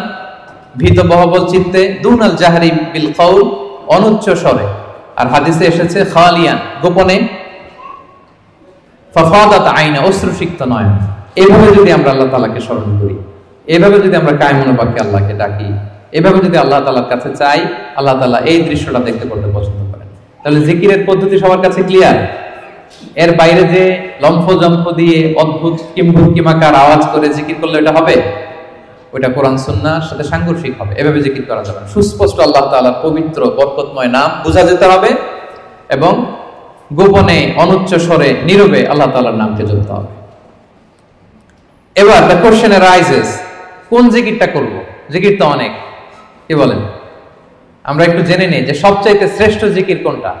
ভীত বহবল চিত্তে। দুনাল জাহরি বিল কওল, অনুচ্চ স্বরে। আর হাদিসে এসেছে খালিয়ান, গোপনে। ফাফাদাত আইনা, অশ্রুসিক্ত নয়ন। এভাবে যদি আমরা আল্লাহ তাআলাকে স্মরণ করি, এভাবে যদি আমরা কায়মনোবাক্যে আল্লাহকে ডাকি, এভাবে যদি আল্লাহ তাআলার কাছে চাই, আল্লাহ তাআলা এই দৃশ্যটা দেখতে করতে পছন্দ করেন। তাহলে জিকিরের পদ্ধতি সবার কাছে ক্লিয়ার। এর বাইরে যে লম্ফ জম্ফ দিয়ে অদ্ভুত কিম্ভূত কিমাকার আওয়াজ করে জিকির করলে এটা হবে? ওইটা কোরআন সুন্নাহর সাথে সাংঘর্ষিক হবে। এভাবে জিকির করা যাবে না। সুস্পষ্ট আল্লাহ তাআলার পবিত্র বরকতময় নাম বোঝা যেতে হবে এবং গোপনে অনুচ্চ স্বরে নীরবে আল্লাহ তাআলার নামকে জপতে হবে। এবার দ্য কোশ্চেন রাইজেস, কোন জিকিরটা করব? জিকির তো অনেক, কি বলেন? আমরা একটু জেনে নিই যে সবচাইতে শ্রেষ্ঠ জিকির কোনটা।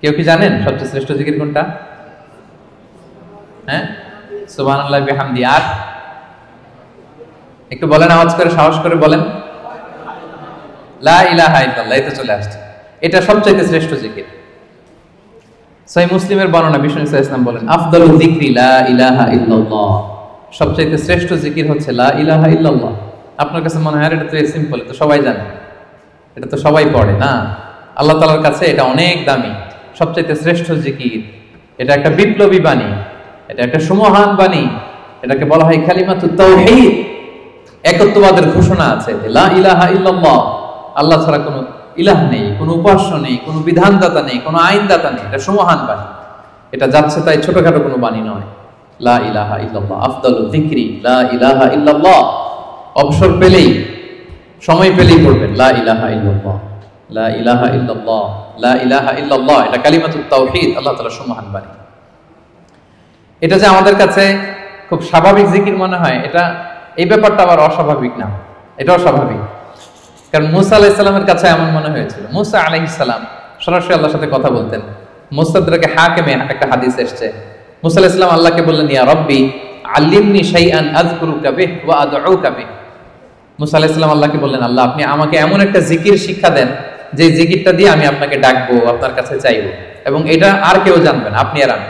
কেউ কি জানেন সবচেয়ে শ্রেষ্ঠ জিকির কোনটা? হ্যাঁ, সুবহানাল্লাহ বিহামদি। আর একটু বলেন, আওয়াজ করে, সাহস করে বলেন, লা ইলাহা ইল্লাল্লাহ। এই তো চলে আসছে, এটা সবচাইতে শ্রেষ্ঠ জিকির। সহিহ মুসলিমের বর্ণনা, বিষ্ণু সাল্লাল্লাহু আলাইহি ওয়াসাল্লাম বলেন, আফদালু যিকরি লা ইলাহা ইল্লাল্লাহ। সবচাইতে শ্রেষ্ঠ জিকির হচ্ছে লা ইলাহা ইল্লাল্লাহ। আপনার কাছে মনে হয় এটা তো সিম্পল, এটা তো সবাই জানে, এটা তো সবাই পড়ে না। আল্লাহ তাআলার কাছে এটা অনেক দামি, সবচাইতে শ্রেষ্ঠ জিকির। এটা একটা বিপ্লবী বাণী, এটা একটা সুমহান বাণী। এটাকে বলা হয় কালিমাতুত তাওহীদ, একত্ববাদের ঘোষণা আছে। লা ইলাহা ইল্লাল্লাহ, আল্লাহ ছাড়া কোনো ইলাহ নেই, কোনো উপাস্য নেই, কোনো বিধানদাতা নেই, কোনো আইনদাতা নেই। এটা সুমহান বাণী, এটা যাচ্ছে তাই ছোটখাটো কোনো বাণী নয়। লা ইলাহা ইল্লাল্লাহ আফদালু যিকরি লা ইলাহা ইল্লাল্লাহ। অবসর পেলেই, সময় পেলেই পড়বেন লা ইলাহা ইল্লাল্লাহ, লা ইলাহা ইল্লাল্লাহ, লা ইলাহা ইল্লাল্লাহ। এটা কালিমাতুত তাওহীদ, আল্লাহ তাআলার সুমহান বাণী। এটা যে আমাদের কাছে খুব স্বাভাবিক জিকির মনে হয়, এটা এই ব্যাপারটা আবার অস্বাভাবিক না, এটাও স্বাভাবিক। কারণ মুসা আলাইহিস সালামের কাছে এমন মনে হয়েছিল। মুসা আলাইহিস সালাম সরাসরি আল্লাহর সাথে কথা বলতেন। মুস্তাদরাকে হাকিমে একটা হাদিস এসেছে, মুসা আলাইহিস সালাম আল্লাহকে বললেন, ইয়া রাব্বি আল্লিমনি শাইআন আযকুরুকা বিহি ওয়া আদউকা বিহি। মুসা আলাইহিস সালাম আল্লাহকে বললেন, আল্লাহ আপনি আমাকে এমন একটা জিকির শিক্ষা দেন যে জিকিরটা দিয়ে আমি আপনাকে ডাকবো, আপনার কাছে চাইবো, এবং এটা আর কেউ জানবে না, আপনি আর আমি।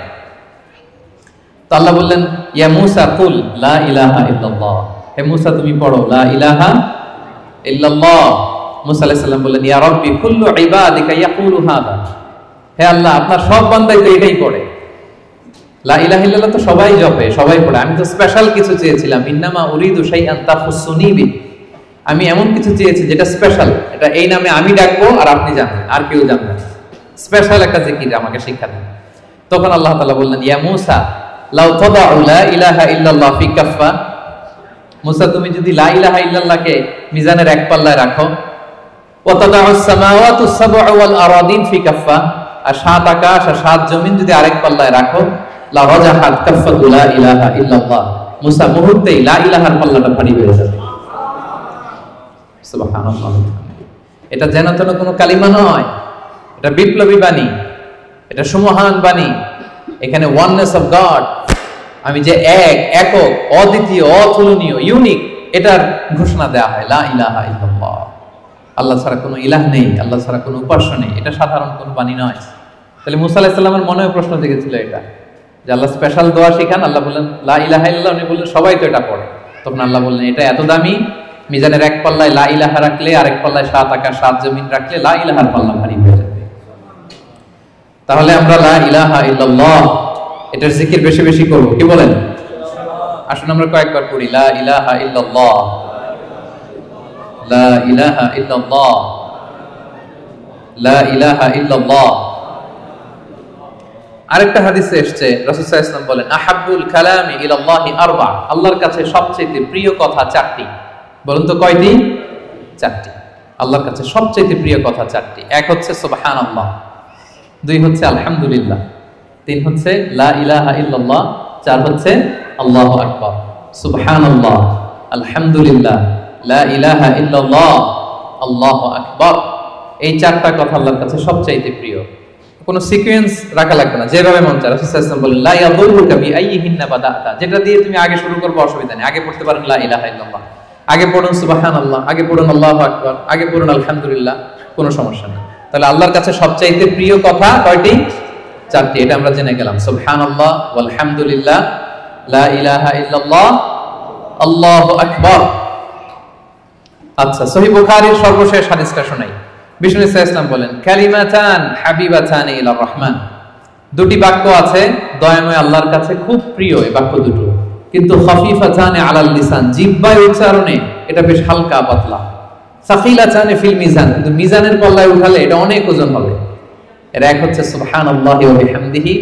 তো আল্লাহ বললেন, ইয়া মুসা কুল লা ইলাহা ইল্লাল্লাহ। হে মুসা তুমি পড়ো লা ইলাহা ইল্লাল্লাহ। মুসা আলাইহিস সালাম বললেন, ইয়া রাব্বি কুল্লু ইবাদিকা ইয়াকুলু হাদা। হে আল্লাহ আপনার সব বান্দাই তো এটাই পড়ে, লা ইলাহা ইল্লাল্লাহ তো সবাই জপে, সবাই পড়ে। আমি তো স্পেশাল কিছু চেয়েছিলাম, ইন্নামা উরিদু শাইআন তাফুসসুনি বি। আমি এমন কিছু চেয়েছি যেটা স্পেশাল, এটা এই নামে আমি ডাকবো আর আপনি জানবেন, আর কেউ জানবে না। স্পেশাল একটা জিকির আমাকে শিক্ষা দেন। তখন আল্লাহ তাআলা বললেন, ইয়া মুসা লাউ তাদাউ লা ইলাহা ইল্লাল্লাহ ফি কাফা। মুসা তুমি যদি লা ইলাহা ইল্লাল্লাহকে মিজানের এক পাল্লায় রাখো, ওয়া তাদাউস সামাওয়াতু সাবউ ওয়াল আরাদিন ফি কাফা, আর সাত আকাশ আর সাত জমিন যদি আরেক পাল্লায় রাখো, লা রাজাহাত কাফাতু লা ইলাহা ইল্লাল্লাহ। মুসা মুহূর্তেই লা ইলাহার পাল্লাটা ভারী হয়ে যাবে। সুবহানাল্লাহ। এটা যেন তেন কোনো কালিমা নয়, এটা বিপ্লবী বাণী, এটা সুমহান বাণী। এখানে ওয়াননেস অফ গড, আমি যে এক, একক, অদ্বিতীয়, অতুলনীয়, ইউনিক, এটার ঘোষণা দেয়া হয় লা ইলাহা ইল্লাল্লাহ। আল্লাহ ছাড়া কোনো ইলাহ নেই, আল্লাহ ছাড়া কোনো উপাস্য নেই। এটা সাধারণ কোনো বাণী নয়। তাহলে মুসা আলাইহিস সালামের মনেও প্রশ্ন জেগেছিল এটা, যে আল্লাহ স্পেশাল দোয়া শিখান। আল্লাহ বললেন লা ইলাহা ইল্লাল্লাহ, উনি বললেন সবাই তো এটা পড়ে। তখন আল্লাহ বললেন এটা এত দামি, মিজানের এক পাল্লায় লা ইলাহা রাখলে, আরেক পাল্লায় সাত আকাশ সাত জমিন রাখলে লা ইলাহার পাল্লা ভারী হয়ে যাবে। তাহলে আমরা লা ইলাহা ইল্লাল্লাহ এটার জিকির বেশি বেশি করব, কি বলেন? আসুন আমরা কয়েকবার পড়ি লা ইলাহা ইল্লাল্লাহ, লা ইলাহা ইল্লাল্লাহ, লা ইলাহা ইল্লাল্লাহ। আরেকটা হাদিসে এসেছে, রাসূল সাল্লাল্লাহু আলাইহি ওয়াসাল্লাম বলেন, আহাব্বুল কালামি ইলাল্লাহি আরবা। আল্লাহর কাছে সবচেয়ে প্রিয় কথা চারটি। বলুন তো কয়টি? চারটি। আল্লাহর কাছে সবচেয়ে প্রিয় কথা চারটি। এক হচ্ছে সুবহানাল্লাহ, দুই হচ্ছে আলহামদুলিল্লাহ, তিন হচ্ছে লা ইলাহা ইল্লাল্লাহ, চার হচ্ছে আল্লাহু আকবার। সুবহানাল্লাহ, আলহামদুলিল্লাহ, লা ইলাহা ইল্লাল্লাহ, আল্লাহু আকবার। এই চারটা কথা আল্লাহর কাছে সবচাইতে প্রিয়। কোনো সিকোয়েন্স রাখা লাগবে না, যেভাবে মন চায়। রাসূল সাল্লাল্লাহু আলাইহি ওয়াসাল্লাম বলেন, লা ইয়াদুরুকা বিআইয়িহিন্না বাদাতা। যেটা দিয়ে তুমি আগে শুরু করবে অসুবিধা নেই। আগে পড়তে পারেন লা ইলাহা ইল্লাল্লাহ, আগে পড়ুন সুবহানাল্লাহ, আগে পড়ুন আল্লাহু আকবার, আগে পড়ুন আলহামদুলিল্লাহ, কোনো সমস্যা নেই। তাহলে আল্লাহর কাছে সবচাইতে প্রিয় কথা কয়টি? চারটি। এটা আমরা জেনে গেলাম, সুবহানাল্লাহ, আলহামদুলিল্লাহ, লা ইলাহা ইল্লাল্লাহ, আল্লাহু আকবার। আচ্ছা, সহিহ বুখারীর সর্বশেষ হাদিসটা শোনাই। বিষ্ণু সাল্লাল্লাহু আলাইহি ওয়াসাল্লাম বলেন, কালিমাতান হাবিবাতান ইলার রহমান। দুটি বাক্য আছে দয়াময় আল্লাহর কাছে খুব প্রিয়, এই বাক্য দুটো, কিন্তু খাফিফাতান আলাল লিসান, জিহ্বায় উচ্চারণে এটা বেশ হালকা পাতলা। সাকিলাতান ফিল মিজান, কিন্তু মিজানের পাল্লায় উঠালে এটা অনেক ওজন হবে। এর এক হচ্ছে সুবহানাল্লাহি ওয়া বিহামদিহি,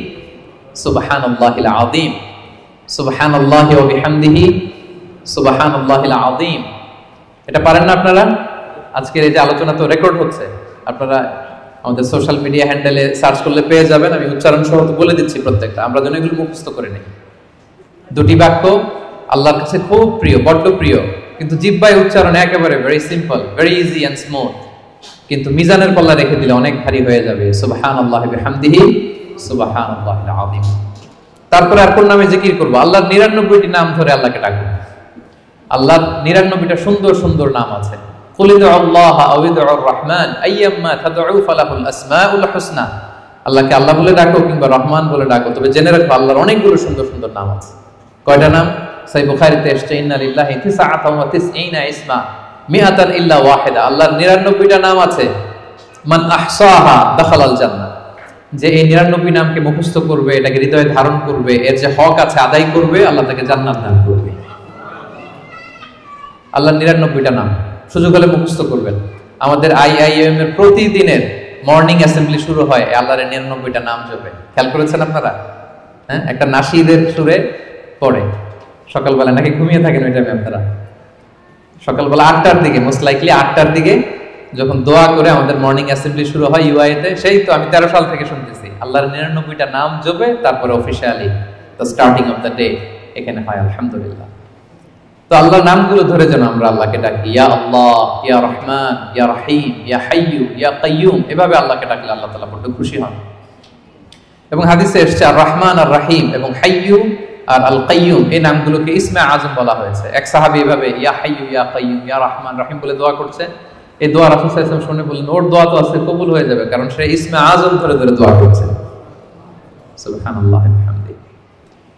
সুবহানাল্লাহিল আযীম, সুবহানাল্লাহি ওয়া বিহামদিহি, সুবহানাল্লাহিল আযীম। এটা পারেন না আপনারা? আজকের এই যে আলোচনা তো রেকর্ড হচ্ছে, আপনারা আমাদের সোশ্যাল মিডিয়া হ্যান্ডেলে সার্চ করলে পেয়ে যাবেন। আমি উচ্চারণ সহ বলে দিচ্ছি প্রত্যেকটা, আমরা যেন এগুলো মুখস্থ করে নিই। দুটি বাক্য আল্লাহর কাছে খুব প্রিয়, বড্ড প্রিয়, কিন্তু জিহ্বায় উচ্চারণ একেবারে very simple, very easy and smooth, কিন্তু মিজানের পাল্লা রেখে দিলে অনেক ভারী হয়ে যাবে। সুবহানাল্লাহি বিহামদিহি সুবহানাল্লাহিল আযীম। তারপরে আর কোন নামে জিকির করব? আল্লাহর 99টি নাম ধরে আল্লাহকে ডাকবো। আল্লাহর 99টা সুন্দর সুন্দর নাম আছে। কুল ইদউল্লাহ আও ইদউর রহমান আইয়াম্মা তাদউ ফালাহুল আসমাউল হুসনা। আল্লাহকে আল্লাহ বলে ডাকো কিংবা রহমান বলে ডাকো, তবে জেনে রাখো আল্লাহর অনেকগুলো সুন্দর সুন্দর নাম আছে। কয়টা নাম? সহিহ বুখারীতে এসেছে ইন্না লিল্লাহি 99 ইসমা মিআতান ইল্লা ওয়াহিদা। আল্লাহর 99টা নাম আছে। মান আহসাহা দাখালাল জান্নাহ। যে এই 99 নামকে মুখস্থ করবে, এটাকে হৃদয়ে ধারণ করবে, এর যে হক আছে আদায় করবে, আল্লাহ তাকে জান্নাত দান করবে। আল্লাহর 99টা নাম সুযোগ হলে মুখস্থ করবেন। আমাদের আইআইএম এর প্রতিদিনের মর্নিং অ্যাসেম্বলি শুরু হয় আল্লাহর 99টা নাম জপে। খেয়াল করেছেন আপনারা? হ্যাঁ, একটা নাশিদের সুরে পড়ে সকালবেলা, নাকি ঘুমিয়ে থাকেন ওই টাইমে আপনারা? সকালবেলা 8টার দিকে, মোস্ট লাইকলি 8টার দিকে যখন দোয়া করে আমাদের মর্নিং অ্যাসেম্বলি শুরু হয় ইউআইতে, সেই তো আমি 13 সাল থেকে শুনতেছি আল্লাহর 99টা নাম জপে তারপরে officially the starting of the day এখানে হয়। আলহামদুলিল্লাহ। তো আল্লাহর নামগুলো ধরে যেন আমরা আল্লাহকে ডাকি। ইয়া আল্লাহ, ইয়া রহমান, ইয়া রহিম, ইয়া হাইয়্যু, ইয়া কাইয়্যুম। এভাবে আল্লাহকে ডাকলে আল্লাহ তাআলা বড় খুশি হন। এবং হাদিসে এসেছে আর রহমান আর রহিম এবং হাইয়্যু আর আল কাইয়্যুম, এই নামগুলোকে ইসমে আজম বলা হয়েছে। এক সাহাবী এভাবে ইয়া হাইয়্যু, ইয়া কাইয়্যুম, ইয়া রহমান, রহিম বলে দোয়া করছে। এই দোয়া রাসূল সাল্লাল্লাহু আলাইহি ওয়াসাল্লাম শুনে বললেন, ওর দোয়া তো আছে, কবুল হয়ে যাবে, কারণ সে ইসমে আজম ধরে ধরে দোয়া করছে। সুবহানাল্লাহি ওয়া বিহামদিহি।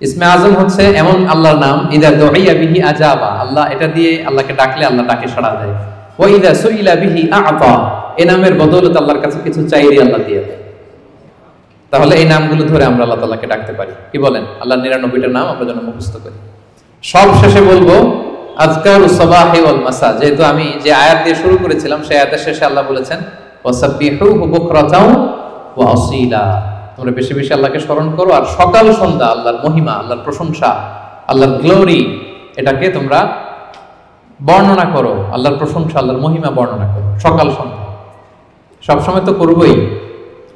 ইসমে আজম হচ্ছে এমন আল্লাহর নাম, ইদা দুইয়া বিহি আজাবা, আল্লাহ এটা দিয়ে আল্লাহকে ডাকলে আল্লাহ ডাকে সাড়া দেয়। ওয়া ইদা সুইলা বিহি আ'তা, এই নামের বদৌলতে আল্লাহর কাছে কিছু চাইলে আল্লাহ দিয়ে দেয়। তাহলে এই নামগুলো ধরে আমরা আল্লাহ তাআলাকে ডাকতে পারি। কি বলেন? আল্লাহর 99টা নাম আমরা যেন মুখস্থ করি। সব শেষে বলবো আযকারুস সাবাহি ওয়াল মাসা। যেহেতু আমি যে আয়াত দিয়ে শুরু করেছিলাম, সেই আয়াতের শেষে আল্লাহ বলেছেন ওয়াসাব্বিহুহু বুকরাতাও ওয়া আসীলা। তোমরা বেশি বেশি আল্লাহকে স্মরণ করো, আর সকাল সন্ধ্যা আল্লাহর মহিমা, আল্লাহর প্রশংসা, আল্লাহর গ্লোরি, এটাকে তোমরা বর্ণনা করো। আল্লাহর প্রশংসা, আল্লাহর মহিমা বর্ণনা করো সকাল সন্ধ্যা। সবসময় তো করবোই,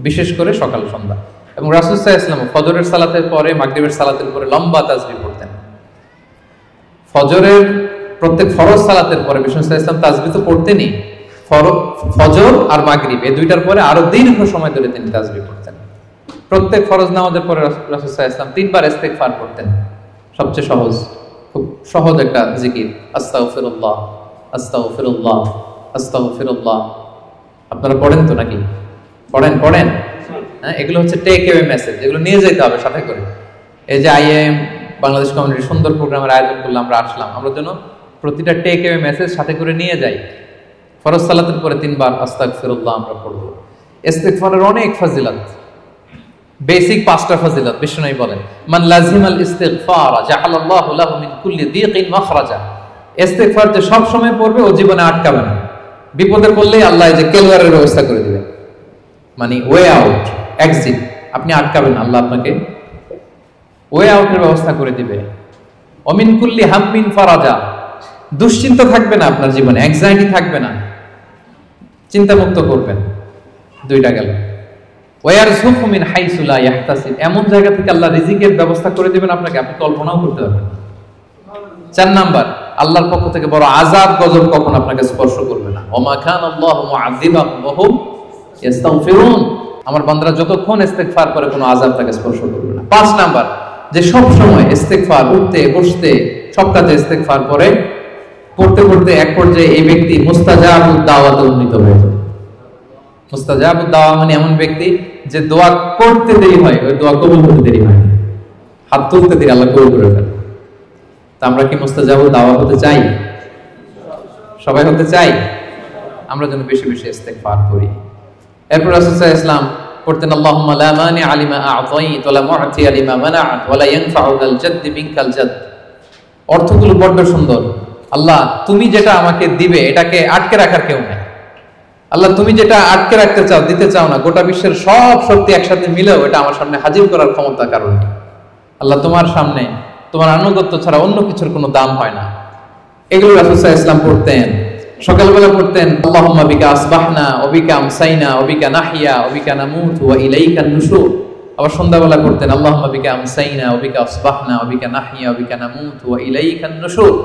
বিশেষ করে সকাল সন্ধ্যা। এবং রাসূল সাল্লাল্লাহু আলাইহি ওয়াসাল্লাম ফজরের সালাতের পরে, মাগরিবের সালাতের পরে লম্বা তাসবিহ পড়তেন। ফজরের প্রত্যেক ফরজ সালাতের পরে বিষ্ণু সাল্লাল্লাহু আলাইহি ওয়াসাল্লাম তাসবিহ তো পড়তেনই, ফজর আর মাগরিব এই দুইটার পরে আরো দীর্ঘ সময় ধরে তিনি তাসবিহ পড়তেন। প্রত্যেক ফরজ নামাজের পরে রাসূল সাল্লাল্লাহু আলাইহি ওয়াসাল্লাম 3 বার ইস্তিগফার করতেন। সবচেয়ে সহজ, খুব সহজ একটা জিকির, আস্তাগফিরুল্লাহ আস্তাগফিরুল্লাহ আস্তাগফিরুল্লাহ। আপনারা পড়েন তো নাকি? পড়েন? হ্যাঁ, এগুলো হচ্ছে টেক অ্যাওয়ে মেসেজ, এগুলো নিয়ে যেতে হবে সাথে করে। এই যে আইএম বাংলাদেশ কমিউনিটি সুন্দর প্রোগ্রামের আয়োজন করলাম, আমরা আসলাম, আমরা যেন প্রতিটা টেক অ্যাওয়ে মেসেজ সাথে করে নিয়ে যাই। ফরজ সালাতের পরে 3 বার আস্তাগফিরুল্লাহ আমরা পড়ব। ইস্তিগফারের অনেক ফজিলত, বেসিক 5টা ফজিলত বিষ্ণু বলেন, মান লাজিমাল ইস্তিগফার জাআলাল্লাহু লাহু মিন কুল্লি দীকিন মাখরাজা। ইস্তিগফার যে সব সময় পড়বে ও জীবনে আটকাবে না। বিপদে পড়লেই আল্লাহ এই যে কেলওয়ারের ব্যবস্থা করে দিবেন, মানে ওয়ে আউট, এক্সিট। আপনি আটকাবেন, আল্লাহ আপনাকে ওয়ে আউটের ব্যবস্থা করে দিবে। অমিন কুল্লি হাম্মিন ফারাজা, দুশ্চিন্তা থাকবে না আপনার জীবনে, অ্যাংজাইটি থাকবে না, চিন্তা মুক্ত করবেন। 2টা গেল। ওয়ারযুকহু মিন হাইসু লা ইয়াহতাসিব, এমন জায়গা থেকে আল্লাহ রিজিকের ব্যবস্থা করে দিবেন আপনাকে, আপনি কল্পনাও করতে পারবেন না। 4 নাম্বার, আল্লাহর পক্ষ থেকে বড় আযাব গজব কখন আপনাকে স্পর্শ করবে না। ওমা কানাল্লাহু মুআযিবাহুম ওয়া হুম ইস্তাগফিরুন, আমার বান্দারা যতক্ষণ ইস্তিগফার করে কোনো আযাব তাকে স্পর্শ করবে না। 5 নাম্বার, যে সব সময় ইস্তিগফার, উঠতে বসতে সব কাজে ইস্তিগফার করে, পড়তে পড়তে এক পর্যায়ে এই ব্যক্তি মুস্তাজাবুদ দাওয়াতে উন্নীত হয়ে যায়। মুস্তাজাবুদ দাওয়া মানে এমন ব্যক্তি যে দোয়া করতে দেরি হয়, ওই দোয়া কবুল হতে দেরি হয়, হাত তুলতে দেরি আল্লাহ কবুল করে ফেলে। তা আমরা কি মুস্তাজাবুদ দাওয়া হতে চাই? সবাই হতে চাই? আমরা যেন বেশি বেশি ইস্তিগফার করি। এরপর রাসূল সাল্লাল্লাহু আলাইহি ওয়াসাল্লাম পড়তেন আল্লাহুম্মা লা মানিআ লিমা আ'তাইত ওয়া লা মু'তিয়া লিমা মানা'ত ওয়া লা ইয়ানফা'ু যাল জাদ্দি মিনকাল জাদ। অর্থগুলো বড় সুন্দর। আল্লাহ তুমি যেটা আমাকে দিবে এটাকে আটকে রাখার কেউ নাই। আল্লাহ তুমি যেটা আটকে রাখতে চাও, দিতে চাও না, গোটা বিশ্বের সব শক্তি একসাথে মিলেও এটা আমার সামনে হাজির করার ক্ষমতা কারণ নেই। আল্লাহ তোমার সামনে তোমার আনুগত্য ছাড়া অন্য কিছুর কোনো দাম হয় না। এগুলো রাসূল সাল্লাল্লাহু আলাইহি ওয়াসাল্লাম পড়তেন। সকালবেলা পড়তেন আল্লাহুম্মা বিকা আসবাহনা ওয়া বিকা আমসাইনা ওয়া বিকা নাহইয়া ওয়া বিকা নামুতু ওয়া ইলাইকান নুশুর। আবার সন্ধ্যাবেলা পড়তেন আল্লাহুম্মা বিকা আমসাইনা ওয়া বিকা আসবাহনা ওয়া বিকা নাহইয়া ওয়া বিকা নামুতু ওয়া ইলাইকান নুশুর।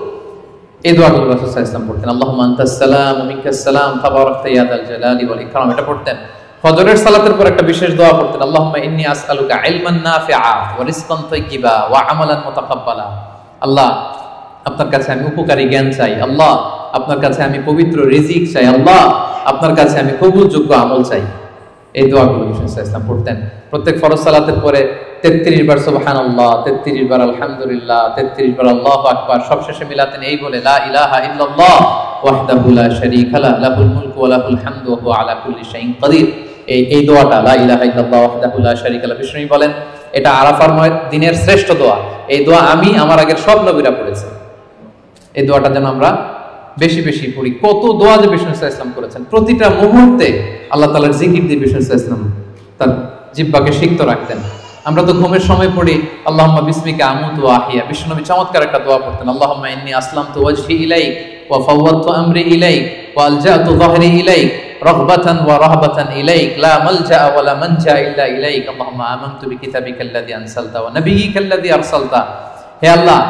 এই দোয়াগুলো রাসূল সাল্লাল্লাহু আলাইহি ওয়াসাল্লাম পড়তেন। আল্লাহুম্মা আনতাস সালাম ওয়া মিনকাস সালাম তাবারাকতা ইয়া যাল জালালি ওয়াল ইকরাম, এটা পড়তেন। ফজরের সালাতের পর একটা বিশেষ দোয়া পড়তেন, আল্লাহুম্মা ইন্নী আসআলুকা ইলমান নাফিআ ওয়া রিজকান তাইয়্যিবা ওয়া আমালান মুতাকাব্বালা। আল্লাহ, আপনার কাছে আমি উপকারী জ্ঞান চাই। আল্লাহ, আপনার কাছে আমি পবিত্র রিজিক চাই। আল্লাহ, আপনার কাছে আমি কবুলযোগ্য আমল চাই। এই দোয়াগুলো রাসূল সাল্লাল্লাহু আলাইহি ওয়াসাল্লাম পড়তেন। প্রত্যেক ফরজ সালাতের পরে 33 বার সুবহানাল্লাহ, 33 বার আলহামদুলিল্লাহ, 33 বার আল্লাহু আকবার, সবশেষে মিলাতেন এই বলে লা ইলাহা ইল্লাল্লাহ ওয়াহদাহু লা শারীকা লাহু লাহুল মুলকু ওয়া লাহুল হামদু ওয়া হুয়া আলা কুল্লি শাইইন কাদির। এই দোয়াটা লা ইলাহা ইল্লাল্লাহ ওয়াহদাহু লা শারীকা লাহু, বিষ্ণু বলেন এটা আরাফার দিনের শ্রেষ্ঠ দোয়া। এই দোয়া আমি আমার আগের সব নবীরা পড়েছেন। এই দোয়াটা যেন আমরা বেশি বেশি পড়ি। কত দোয়া যে বিষ্ণু সাল্লাল্লাহু আলাইহি ওয়াসাল্লাম করেছেন, প্রতিটা মুহূর্তে আল্লাহ তাআলার জিকির দিয়ে বিষ্ণু সাল্লাল্লাহু আলাইহি ওয়াসাল্লাম তার জিহ্বাকে সিক্ত রাখতেন। আমরা তো ঘুমের সময় পড়ি আল্লাহুম্মা বিসমিকা আমুতু ওয়া আহইয়া, বিশ্বনবী চমৎকার একটা দোয়া পড়তেন, আল্লাহুম্মা ইন্নী আসলামতু ওয়াজহি ইলাইক ওয়া ফাওয়াদতু আমরি ইলাইক ওয়া আলজাতু যাহরি ইলাইক রাগবাতান ওয়া রাহবাতান ইলাইক লা মালজা ওয়া লা মানজা ইল্লা ইলাইক, আল্লাহুম্মা আমানতু বিকিতাবিকাল্লাযী আনসালতা ওয়া নাবিয়্যিকাল্লাযী আরসালতা। হে আল্লাহ,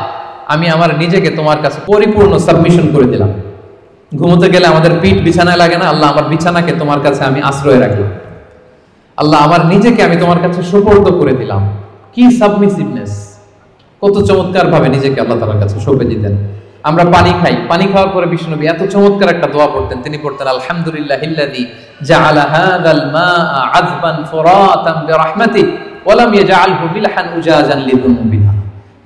আমি আমার নিজেকে তোমার কাছে পরিপূর্ণ সাবমিশন করে দিলাম। ঘুমোতে গেলে আমাদের পিঠ বিছানায় লাগে না, আল্লাহ আমার বিছানাকে তোমার কাছে আমি আশ্রয় রাখলাম। আল্লাহ, আমার নিজেকে আমি তোমার কাছে সুপর্দ করে দিলাম। কি সাবমিসিভনেস, কত চমৎকার ভাবে নিজেকে আল্লাহ তাআলার কাছে সঁপে দিতেন। আমরা পানি খাই, পানি খাওয়ার পরে বিশ্বনবী এত চমৎকার একটা দোয়া পড়তেন, তিনি পড়তেন আলহামদুলিল্লাহিল্লাযী জাআলা হাযাল মাআ আযবান ফুরাতান বিরাহমাতিহি ওয়া লাম ইয়াজআলহু মিলহান উজাজান লিযুনুবিনা।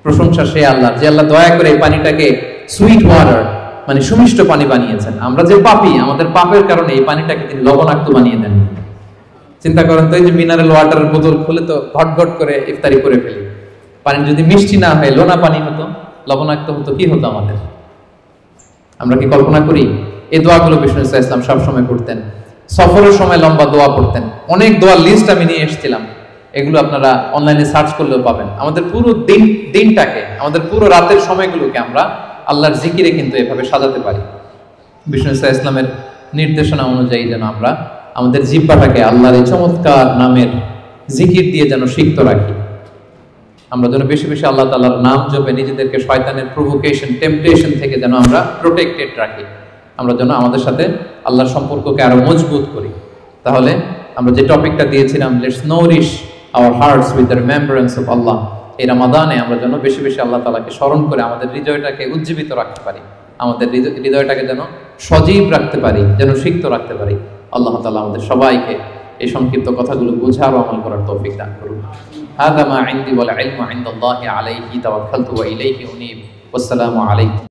প্রশংসা সেই আল্লাহর, যে আল্লাহ দয়া করে এই পানিটাকে সুইট ওয়াটার মানে সুমিষ্ট পানি বানিয়েছেন। আমরা যে পাপী, আমাদের পাপের কারণে এই পানিটাকে তিনি লবণাক্ত বানিয়ে দেন। চিন্তা করেন তো, এই যে মিনারেল ওয়াটারের বোতল খুলে তো ঘট ঘট করে ইফতারি করে ফেলি, পানি যদি মিষ্টি না হয়, লোনা পানি হতো, লবণাক্ত হতো, কি হতো আমাদের? আমরা কি কল্পনা করি? এই দোয়াগুলো বিষ্ণু সাল্লাল্লাহু আলাইহি ওয়াসাল্লাম সবসময় পড়তেন। সফরের সময় লম্বা দোয়া পড়তেন। অনেক দোয়ার লিস্ট আমি নিয়ে এসেছিলাম, এগুলো আপনারা অনলাইনে সার্চ করলেও পাবেন। আমাদের পুরো দিনটাকে, আমাদের পুরো রাতের সময়গুলোকে আমরা আল্লাহর জিকিরে কিন্তু এভাবে সাজাতে পারি। বিষ্ণু সাল্লাল্লাহু আলাইহি ওয়াসাল্লামের নির্দেশনা অনুযায়ী যেন আমরা আমাদের জিহ্বাটাকে আল্লাহর এই চমৎকার নামের জিকির দিয়ে যেন সিক্ত রাখি। আমরা যেন বেশি বেশি আল্লাহ তাআলার নাম জপে নিজেদেরকে শয়তানের প্রভোকেশন, টেম্পটেশন থেকে যেন আমরা প্রোটেক্টেড রাখি। আমরা যেন আমাদের সাথে আল্লাহর সম্পর্ককে আরো মজবুত করি। তাহলে আমরা যে টপিকটা দিয়েছিলাম, let's nourish our hearts with the remembrance of Allah, এই রমাদানে আমরা যেন বেশি বেশি আল্লাহ তাআলাকে স্মরণ করে আমাদের হৃদয়টাকে উজ্জীবিত রাখতে পারি, আমাদের হৃদয়টাকে যেন সজীব রাখতে পারি, যেন সিক্ত রাখতে পারি। আল্লাহ তাআলা আমাদের সবাইকে এই সংক্ষিপ্ত কথাগুলো বোঝার ও আমল করার তৌফিক দান করুন। হাযা মা ইনদি ওয়াল ইলমু ইনদাল্লাহি আলাইহি তাওয়াক্কালতু ওয়া ইলাইহি উনীব। ওয়াসসালামু আলাইকুম।